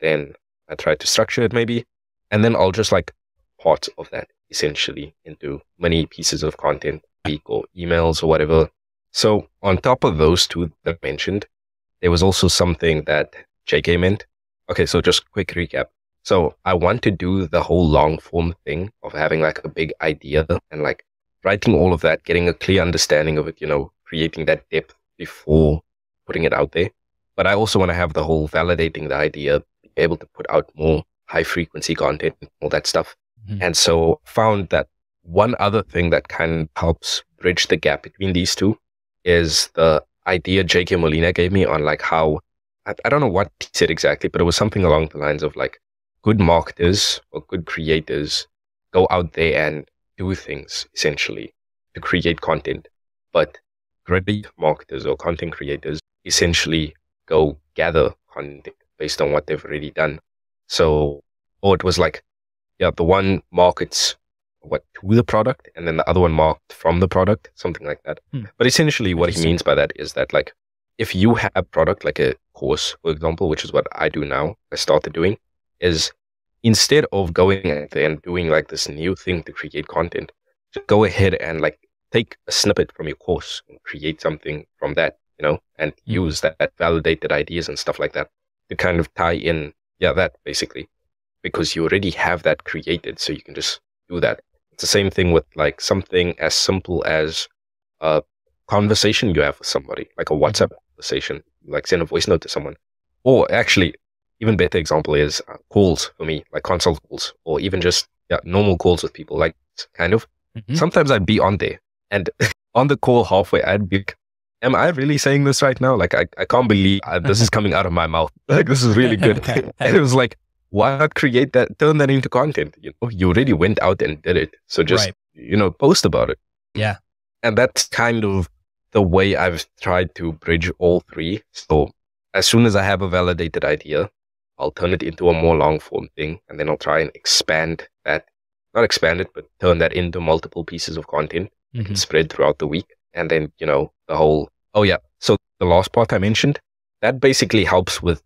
Then I try to structure it maybe. And then I'll just like parts of that essentially into many pieces of content, week or emails or whatever. So on top of those two that I mentioned, there was also something that JK meant. Okay, so just quick recap. So I want to do the whole long form thing of having like a big idea and like writing all of that, getting a clear understanding of it, creating that depth before putting it out there. But I also want to have the whole validating the idea, be able to put out more high frequency content, all that stuff. And so found that one other thing that kind of helps bridge the gap between these two is the idea JK Molina gave me on like how, I don't know what he said exactly, but it was something along the lines of like good marketers or good creators go out there and do things essentially to create content. But great marketers or content creators essentially go gather content based on what they've already done. So, or it was like, the one markets to the product and then the other one marked from the product, something like that. But essentially what he means by that is that like, if you have a product like a course, for example, which is what I do now, I started doing, is instead of going out there and doing like this new thing to create content, just go ahead and like take a snippet from your course and create something from that, and use that validated ideas and stuff like that to kind of tie in, that basically, because you already have that created, so you can just do that. It's the same thing with like something as simple as a conversation you have with somebody, like a WhatsApp conversation, like send a voice note to someone. Or actually, even better example is calls for me, like consult calls, or even just normal calls with people, like kind of. Sometimes I'd be on there and on the call halfway, I'd be like, am I really saying this right now? Like, I can't believe this is coming out of my mouth. Like, this is really good. And it was like, why not create that, turn that into content? You already went out and did it. So just, post about it. Yeah. And that's kind of the way I've tried to bridge all three. So as soon as I have a validated idea, I'll turn it into a more long form thing. And then I'll try and expand that, not expand it, but turn that into multiple pieces of content and spread throughout the week. And then, the whole, so the last part I mentioned, that basically helps with,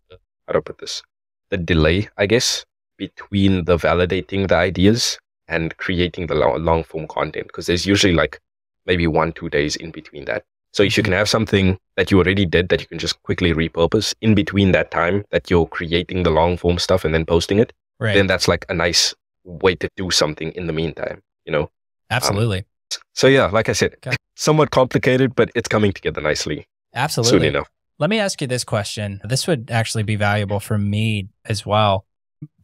how do I put this? The delay, I guess, between the validating the ideas and creating the long form content. Because there's usually like maybe 1-2 days in between that. So if you can have something that you already did that you can just quickly repurpose in between that time that you're creating the long form stuff and then posting it, then that's like a nice way to do something in the meantime, Absolutely. So yeah, like I said, somewhat complicated, but it's coming together nicely. Absolutely. soon enough. Let me ask you this question. This would actually be valuable for me as well.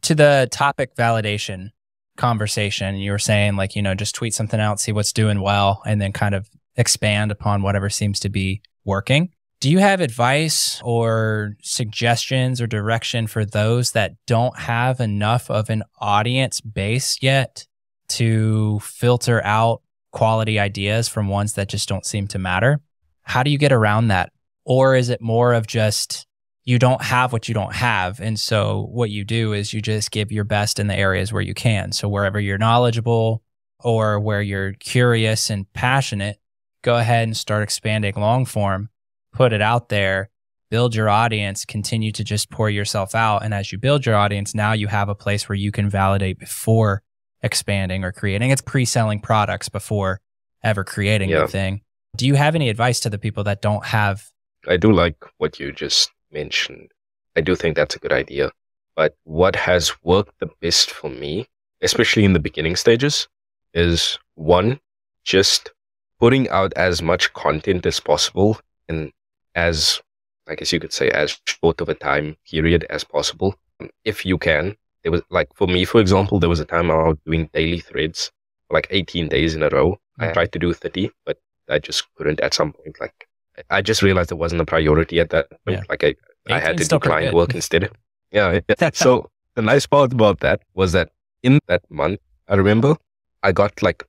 To the topic validation conversation, you were saying like, just tweet something out, see what's doing well, and then kind of expand upon whatever seems to be working. Do you have advice or suggestions or direction for those that don't have enough of an audience base yet to filter out quality ideas from ones that just don't seem to matter? How do you get around that? Or is it more of just you don't have what you don't have, and so what you do is you just give your best in the areas where you can. So wherever you're knowledgeable or where you're curious and passionate, go ahead and start expanding long form, put it out there, build your audience, continue to just pour yourself out. And as you build your audience, now you have a place where you can validate before expanding or creating. It's pre-selling products before ever creating the thing. Do you have any advice to the people that don't have? I do like what you just mentioned. I do think that's a good idea. But what has worked the best for me, especially in the beginning stages, is one, just putting out as much content as possible and as, I guess you could say, as short of a time period as possible. If you can. There was, like, for me, for example, there was a time I was doing daily threads for like 18 days in a row. I tried to do 30, but I just couldn't at some point. Like, I just realized it wasn't a priority at that point. Like, I had to do client work instead. Yeah. So the nice part about that was that in that month, I remember I got like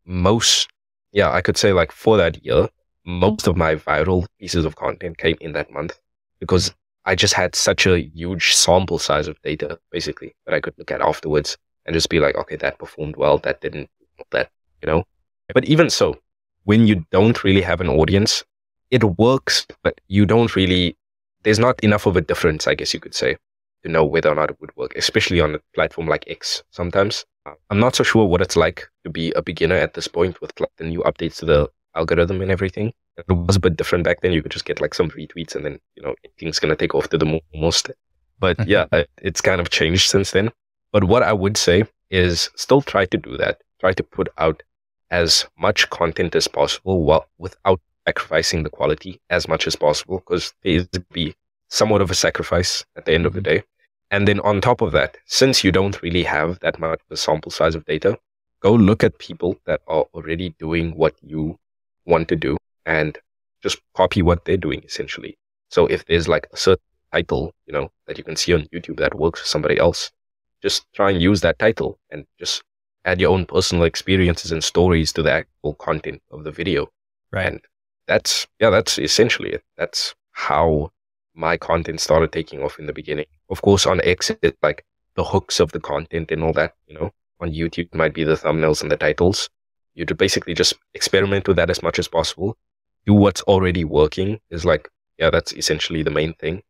I could say like for that year, most of my viral pieces of content came in that month because I just had such a huge sample size of data, basically, that I could look at afterwards and just be like, okay, that performed well, that didn't, But even so, when you don't really have an audience, it works, but you don't really, there's not enough of a difference, I guess you could say, to know whether or not it would work, especially on a platform like X sometimes. I'm not so sure what it's like to be a beginner at this point with like the new updates to the algorithm and everything. It was a bit different back then. You could just get like some retweets and then, things going to take off to the most. But yeah, it's kind of changed since then. But what I would say is still try to do that. Try to put out as much content as possible without sacrificing the quality as much as possible, because there is to be somewhat of a sacrifice at the end of the day. And then on top of that, since you don't really have that much of a sample size of data, go look at people that are already doing what you want to do and just copy what they're doing, essentially. So if there's like a certain title, that you can see on YouTube that works for somebody else, just try and use that title and just add your own personal experiences and stories to the actual content of the video. Right. And that's essentially it. That's how my content started taking off in the beginning. Of course, on X, it's like the hooks of the content and all that, On YouTube, it might be the thumbnails and the titles. You basically just experiment with that as much as possible. Do what's already working is like, that's essentially the main thing.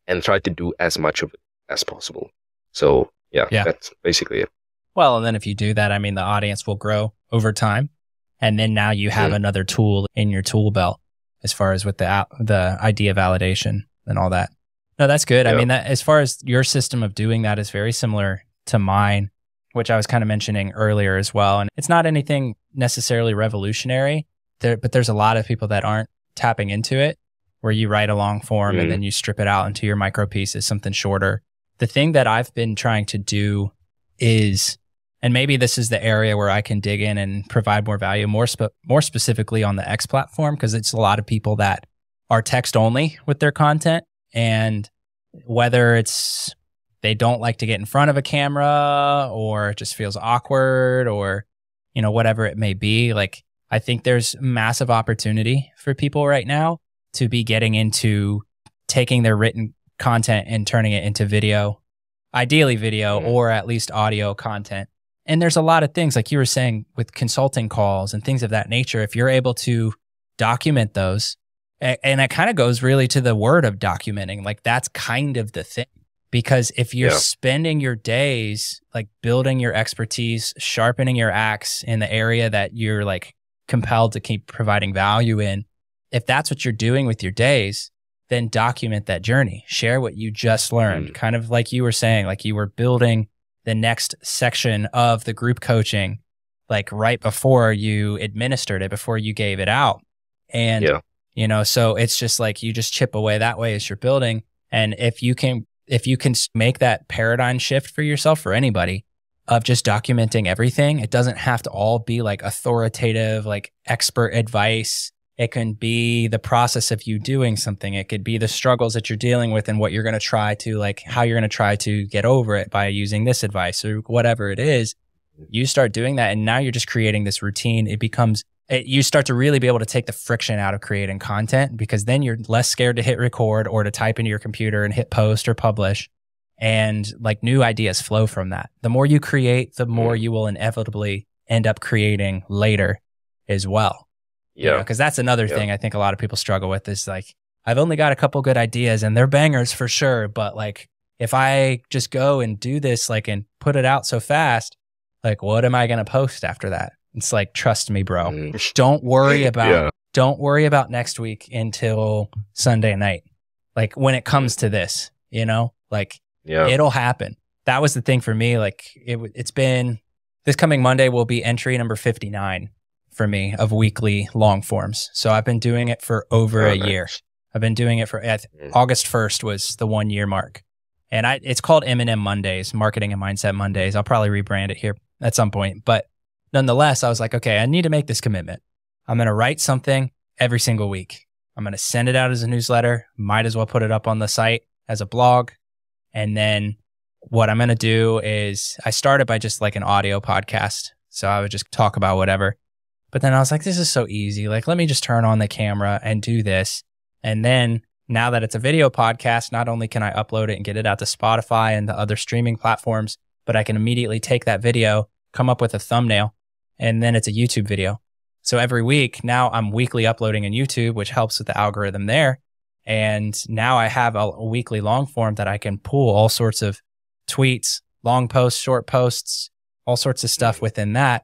And try to do as much of it as possible. So, that's basically it. Well, and then if you do that, I mean, the audience will grow over time. And then now you have another tool in your tool belt as far as with the idea validation and all that. No, that's good. Yeah. I mean, that as far as your system of doing that is very similar to mine, which I was kind of mentioning earlier as well. And it's not anything necessarily revolutionary, but there's a lot of people that aren't tapping into it, where you write a long form and then you strip it out into your micro pieces, something shorter. The thing that I've been trying to do is, and maybe this is the area where I can dig in and provide more value, more specifically on the X platform, because it's a lot of people that are text only with their content. And whether it's they don't like to get in front of a camera or it just feels awkward or, whatever it may be, like I think there's massive opportunity for people right now to be getting into taking their written content and turning it into video, ideally video or at least audio content. And there's a lot of things, like you were saying, with consulting calls and things of that nature, if you're able to document those, and it kind of goes really to the word of documenting, like that's kind of the thing. Because if you're spending your days like building your expertise, sharpening your axe in the area that you're like compelled to keep providing value in, if that's what you're doing with your days, then document that journey. Share what you just learned. Kind of like you were saying, like you were building the next section of the group coaching, like right before you administered it, before you gave it out. And, you know? So it's just like, you just chip away that way as you're building. And if you can make that paradigm shift for yourself, for anybody, of just documenting everything, it doesn't have to all be like authoritative, like expert advice. It can be the process of you doing something. It could be the struggles that you're dealing with and what you're going to try to, like, how you're going to try to get over it by using this advice or whatever it is. You start doing that, and now you're just creating this routine. You start to really be able to take the friction out of creating content, because then you're less scared to hit record or to type into your computer and hit post or publish. And like, new ideas flow from that. The more you create, the more you will inevitably end up creating later as well. Yeah. Because that's another thing I think a lot of people struggle with, is like, I've only got a couple good ideas and they're bangers for sure. But like, if I just go and do this, like, and put it out so fast, like, what am I going to post after that? It's like, trust me, bro. Don't worry about next week until Sunday night. Like, when it comes to this, you know, like, it'll happen. That was the thing for me. Like, it's been, this coming Monday will be entry number 59 for me of weekly long forms. So I've been doing it for over a year. I've been doing it for August 1st was the 1 year mark. And it's called M&M Mondays, Marketing and Mindset Mondays. I'll probably rebrand it here at some point. But nonetheless, I was like, okay, I need to make this commitment. I'm going to write something every single week. I'm going to send it out as a newsletter. Might as well put it up on the site as a blog. And then what I'm going to do is, I started by just like an audio podcast. So I would just talk about whatever. But then I was like, this is so easy. Like, let me just turn on the camera and do this. And then now that it's a video podcast, not only can I upload it and get it out to Spotify and the other streaming platforms, but I can immediately take that video, come up with a thumbnail, and then it's a YouTube video. So every week now I'm weekly uploading on YouTube, which helps with the algorithm there. And now I have a weekly long form that I can pull all sorts of tweets, long posts, short posts, all sorts of stuff within that.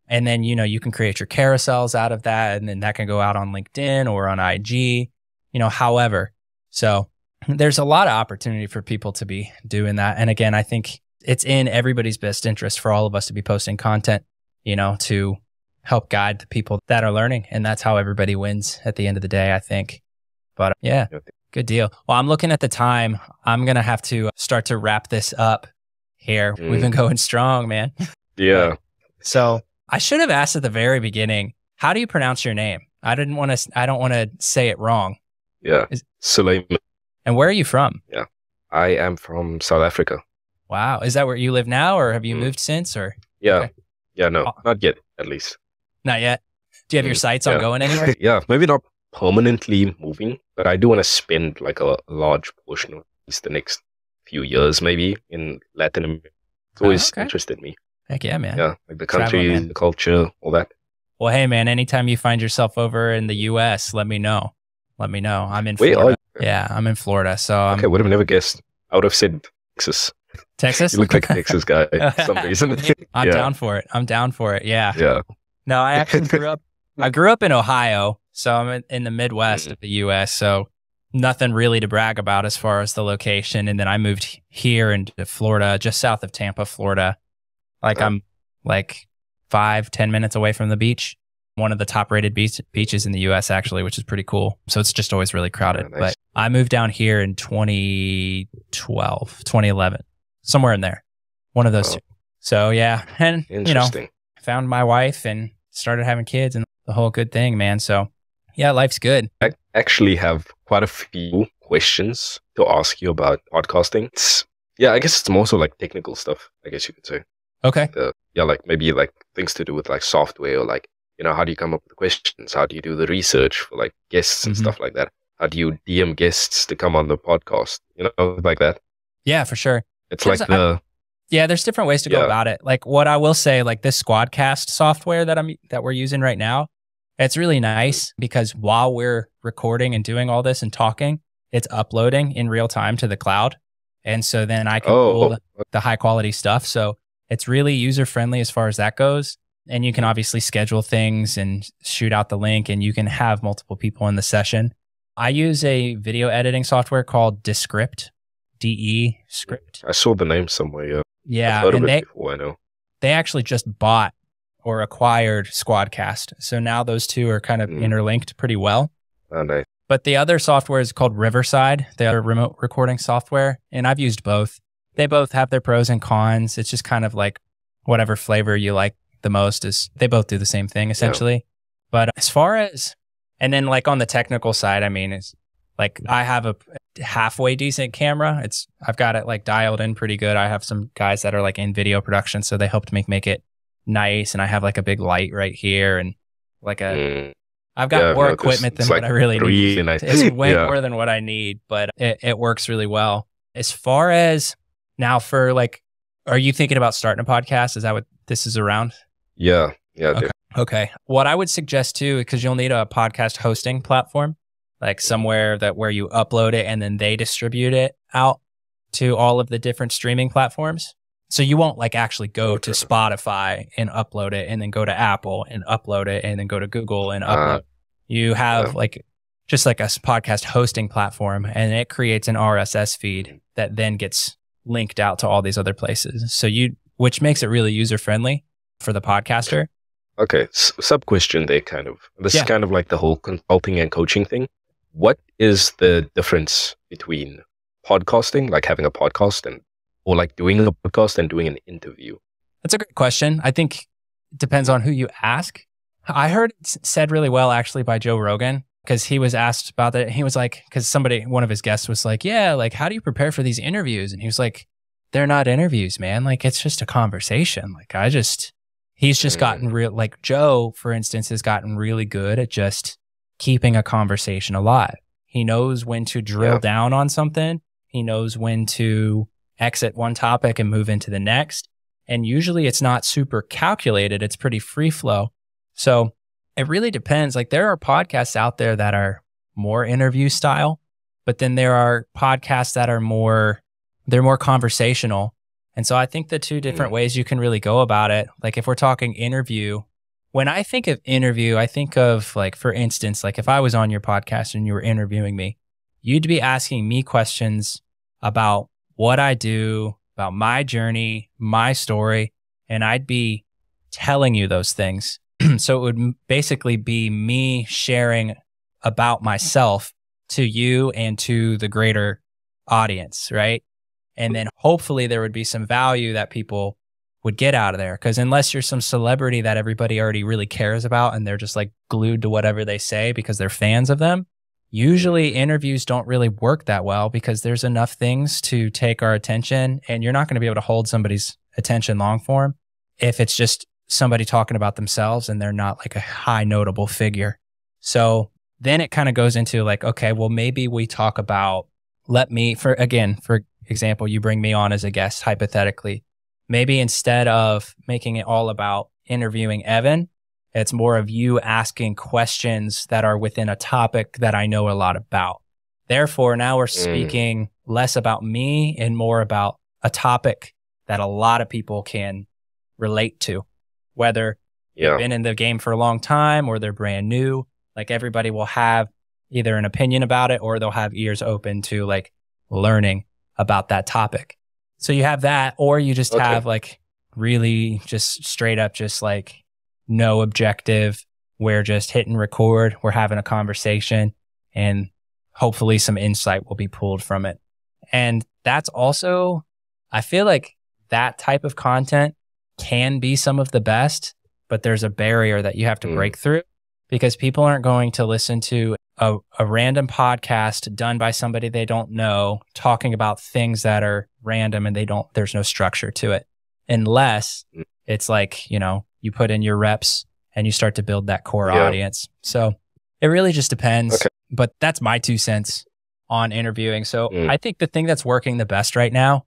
And then, you know, you can create your carousels out of that, and then that can go out on LinkedIn or on IG, you know, however. So there's a lot of opportunity for people to be doing that. And again, I think it's in everybody's best interest for all of us to be posting content, you know, to help guide the people that are learning. And that's how everybody wins at the end of the day, I think. But yeah, good deal. Well, I'm looking at the time. I'm going to have to start to wrap this up here. We've been going strong, man. Yeah. So I should have asked at the very beginning, how do you pronounce your name? I don't want to say it wrong. Yeah. Suleiman. And where are you from? Yeah. I am from South Africa. Wow. Is that where you live now, or have you moved since, or? Yeah. Okay. Yeah, no, not yet, at least. Not yet. Do you have your sights on going anywhere? Yeah, maybe not permanently moving, but I do want to spend like a large portion of at least the next few years maybe in Latin America. It's always interested me. Heck yeah, man. Yeah, like the country, the culture, all that. Well, hey, man, anytime you find yourself over in the U.S., let me know. I'm in Florida. Yeah, I'm in Florida. So okay, would have never guessed. I would have said Texas. Texas? You look like a Texas guy for some reason. I'm down for it. Yeah. Yeah. No, I actually grew up in Ohio, so I'm in the Midwest of the U.S., so nothing really to brag about as far as the location. And then I moved here into Florida, just south of Tampa, Florida. Like I'm like 5-10 minutes away from the beach. One of the top rated beaches in the U.S. actually, which is pretty cool. So it's just always really crowded. Nice. But I moved down here in 2011, somewhere in there. One of those two. So yeah. And, you know, found my wife and started having kids and the whole good thing, man. So yeah, life's good. I actually have quite a few questions to ask you about podcasting. I guess it's more so like technical stuff, I guess you could say. Okay. Like maybe like things to do with like software, or like, you know, how do you come up with the questions? How do you do the research for like guests and stuff like that? How do you DM guests to come on the podcast? You know, like that. Yeah, for sure. It's like there's different ways to go about it. Like what I will say, like this Squadcast software that we're using right now, it's really nice because while we're recording and doing all this and talking, it's uploading in real time to the cloud. And so then I can pull the high quality stuff. So it's really user friendly as far as that goes. And you can obviously schedule things and shoot out the link, and you can have multiple people in the session. I use a video editing software called Descript, Script. I saw the name somewhere. Yeah. I've heard of it before, I know. They actually just bought or acquired Squadcast. So now those two are kind of interlinked pretty well. Nice. But the other software is called Riverside, the other remote recording software. And I've used both. They both have their pros and cons. It's just kind of like whatever flavor you like the most is, they both do the same thing essentially. Yeah. But as far as, and then like on the technical side, I mean, it's like I have a halfway decent camera. I've got it like dialed in pretty good. I have some guys that are like in video production, so they helped make it nice. And I have like a big light right here and like I've got more equipment than what I really need. Nice. It's way more than what I need, but it works really well. As far as now for like, are you thinking about starting a podcast? Is that what this is around? Yeah. Okay. What I would suggest too, because you'll need a podcast hosting platform, like somewhere where you upload it and then they distribute it out to all of the different streaming platforms. So you won't like actually go to Spotify and upload it and then go to Apple and upload it and then go to Google and upload. You have like just like a podcast hosting platform, and it creates an RSS feed that then gets linked out to all these other places. So which makes it really user friendly for the podcaster. Okay. Sub question there kind of. This is kind of like the whole consulting and coaching thing. What is the difference between podcasting, like having a podcast, or like doing a podcast and doing an interview? That's a great question. I think it depends on who you ask. I heard it said really well actually by Joe Rogan, because he was asked about that. He was like, because one of his guests was like, yeah, like how do you prepare for these interviews? And he was like, they're not interviews, man. Like it's just a conversation. Like he's just gotten like Joe, for instance, has gotten really good at just keeping a conversation alive. He knows when to drill down on something. He knows when to exit one topic and move into the next. And usually it's not super calculated. It's pretty free flow. So it really depends. Like there are podcasts out there that are more interview style, but then there are podcasts that are they're more conversational. And so I think the two different ways you can really go about it, like if we're talking interview, when I think of interview, I think of like, for instance, like if I was on your podcast and you were interviewing me, you'd be asking me questions about what I do, about my journey, my story, and I'd be telling you those things. So it would basically be me sharing about myself to you and to the greater audience, right? And then hopefully there would be some value that people would get out of there. Because unless you're some celebrity that everybody already really cares about and they're just like glued to whatever they say because they're fans of them, usually interviews don't really work that well because there's enough things to take our attention, and you're not going to be able to hold somebody's attention long form if it's just somebody talking about themselves and they're not like a high notable figure. So then it kind of goes into like, okay, well, maybe we talk about, for example, you bring me on as a guest, hypothetically. Maybe instead of making it all about interviewing Evan, it's more of you asking questions that are within a topic that I know a lot about. Therefore, now we're speaking less about me and more about a topic that a lot of people can relate to, whether they've been in the game for a long time or they're brand new. Like everybody will have either an opinion about it or they'll have ears open to like learning about that topic. So you have that, or you just have like really just straight up, just like no objective. We're just hitting record. We're having a conversation and hopefully some insight will be pulled from it. And that's also, I feel like that type of content can be some of the best, but there's a barrier that you have to break through because people aren't going to listen to a random podcast done by somebody they don't know talking about things that are random and there's no structure to it unless it's like, you put in your reps and you start to build that core audience. So it really just depends, but that's my 2 cents on interviewing. So I think the thing that's working the best right now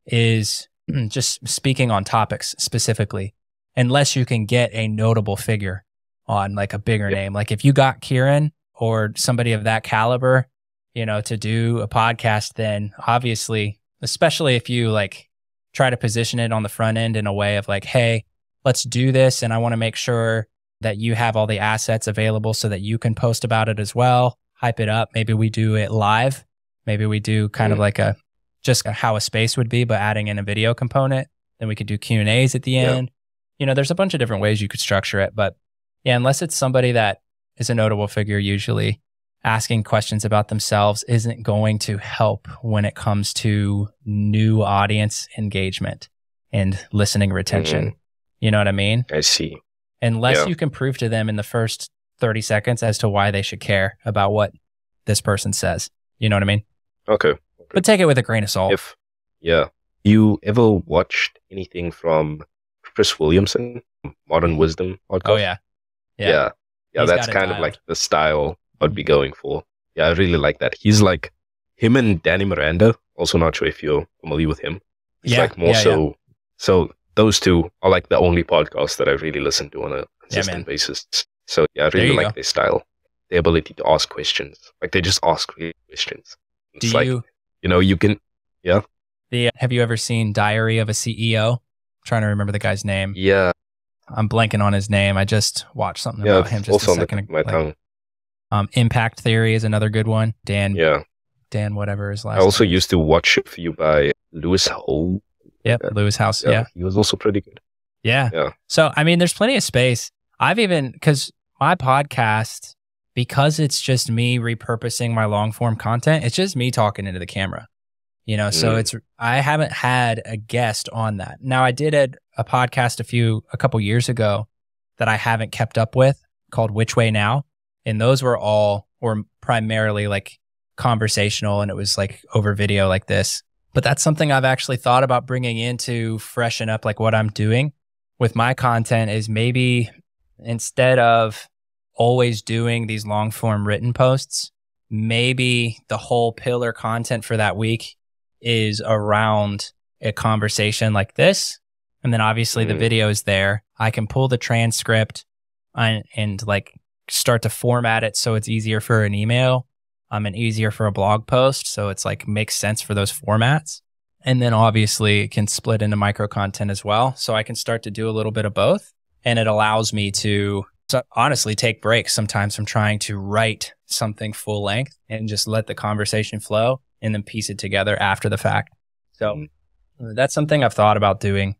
is just speaking on topics specifically, unless you can get a notable figure on like a bigger name. Like if you got Kieran or somebody of that caliber, to do a podcast, then obviously, especially if you like try to position it on the front end in a way of like, hey, let's do this. And I want to make sure that you have all the assets available so that you can post about it as well, hype it up. Maybe we do it live. Maybe we do kind of like just how a space would be, but adding in a video component. Then we could do Q&As at the end. There's a bunch of different ways you could structure it. But yeah, unless it's somebody that is a notable figure, usually asking questions about themselves isn't going to help when it comes to new audience engagement and listening retention. You know what I mean? I see. Unless you can prove to them in the first 30 seconds as to why they should care about what this person says. You know what I mean? Okay. But take it with a grain of salt. You ever watched anything from Chris Williamson, Modern Wisdom podcast? Oh, yeah. Yeah, that's kind of like the style I'd be going for. Yeah, I really like that. He's like him and Danny Miranda. Also, not sure if you're familiar with him. He's like more so. So those two are like the only podcasts that I really listen to on a consistent basis. So yeah, I really like their style, their ability to ask questions. Like they just ask questions. It's you can. Have you ever seen Diary of a CEO? I'm trying to remember the guy's name. Yeah. I'm blanking on his name. I just watched something about him just a second ago. My tongue. Impact Theory is another good one. Dan, whatever his last name. I also used to watch a few by Lewis Howes. Yep, Lewis Howes. Yeah. He was also pretty good. Yeah. So, I mean, there's plenty of space. Because my podcast, because it's just me repurposing my long form content, it's just me talking into the camera. You know, so I haven't had a guest on that. Now, I did a podcast a couple years ago that I haven't kept up with called Which Way Now? And those were primarily like conversational, and it was like over video like this. But that's something I've actually thought about bringing in to freshen up like what I'm doing with my content is maybe instead of always doing these long form written posts, maybe the whole pillar content for that week is around a conversation like this. And then obviously the video is there. I can pull the transcript and like start to format it so it's easier for an email and easier for a blog post. So it's like makes sense for those formats. And then obviously it can split into micro content as well. So I can start to do a little bit of both. And it allows me to honestly take breaks sometimes from trying to write something full length and just let the conversation flow and then piece it together after the fact. So that's something I've thought about doing.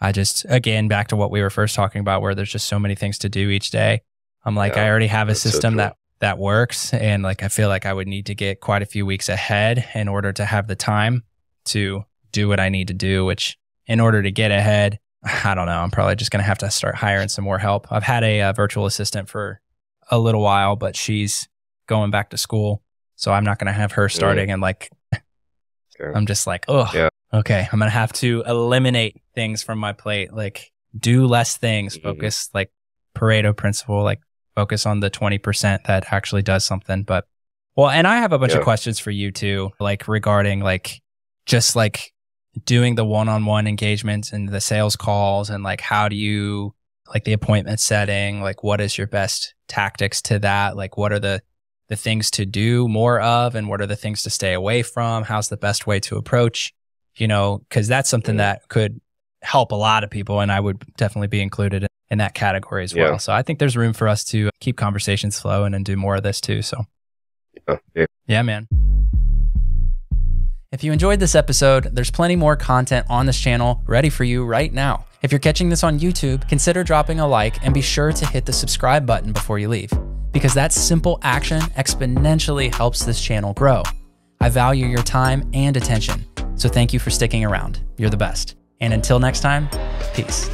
I just, again, back to what we were first talking about, where there's just so many things to do each day. I'm like, I already have a system that works. And like, I feel like I would need to get quite a few weeks ahead in order to have the time to do what I need to do, which in order to get ahead, I don't know, I'm probably just going to have to start hiring some more help. I've had a virtual assistant for a little while, but she's going back to school. So I'm not going to have her starting and like, I'm just like, okay, I'm going to have to eliminate things from my plate, like do less things, focus like Pareto principle, like focus on the 20% that actually does something. But and I have a bunch of questions for you too, like regarding like, just like doing the one-on-one engagements and the sales calls and like, how do you like the appointment setting? Like what is your best tactics to that? Like what are the things to do more of and what are the things to stay away from? How's the best way to approach, because that's something that could help a lot of people. And I would definitely be included in that category as well. So I think there's room for us to keep conversations flowing and do more of this too. So yeah, man. If you enjoyed this episode, there's plenty more content on this channel ready for you right now. If you're catching this on YouTube, consider dropping a like and be sure to hit the subscribe button before you leave, because that simple action exponentially helps this channel grow. I value your time and attention, so thank you for sticking around. You're the best. And until next time, peace.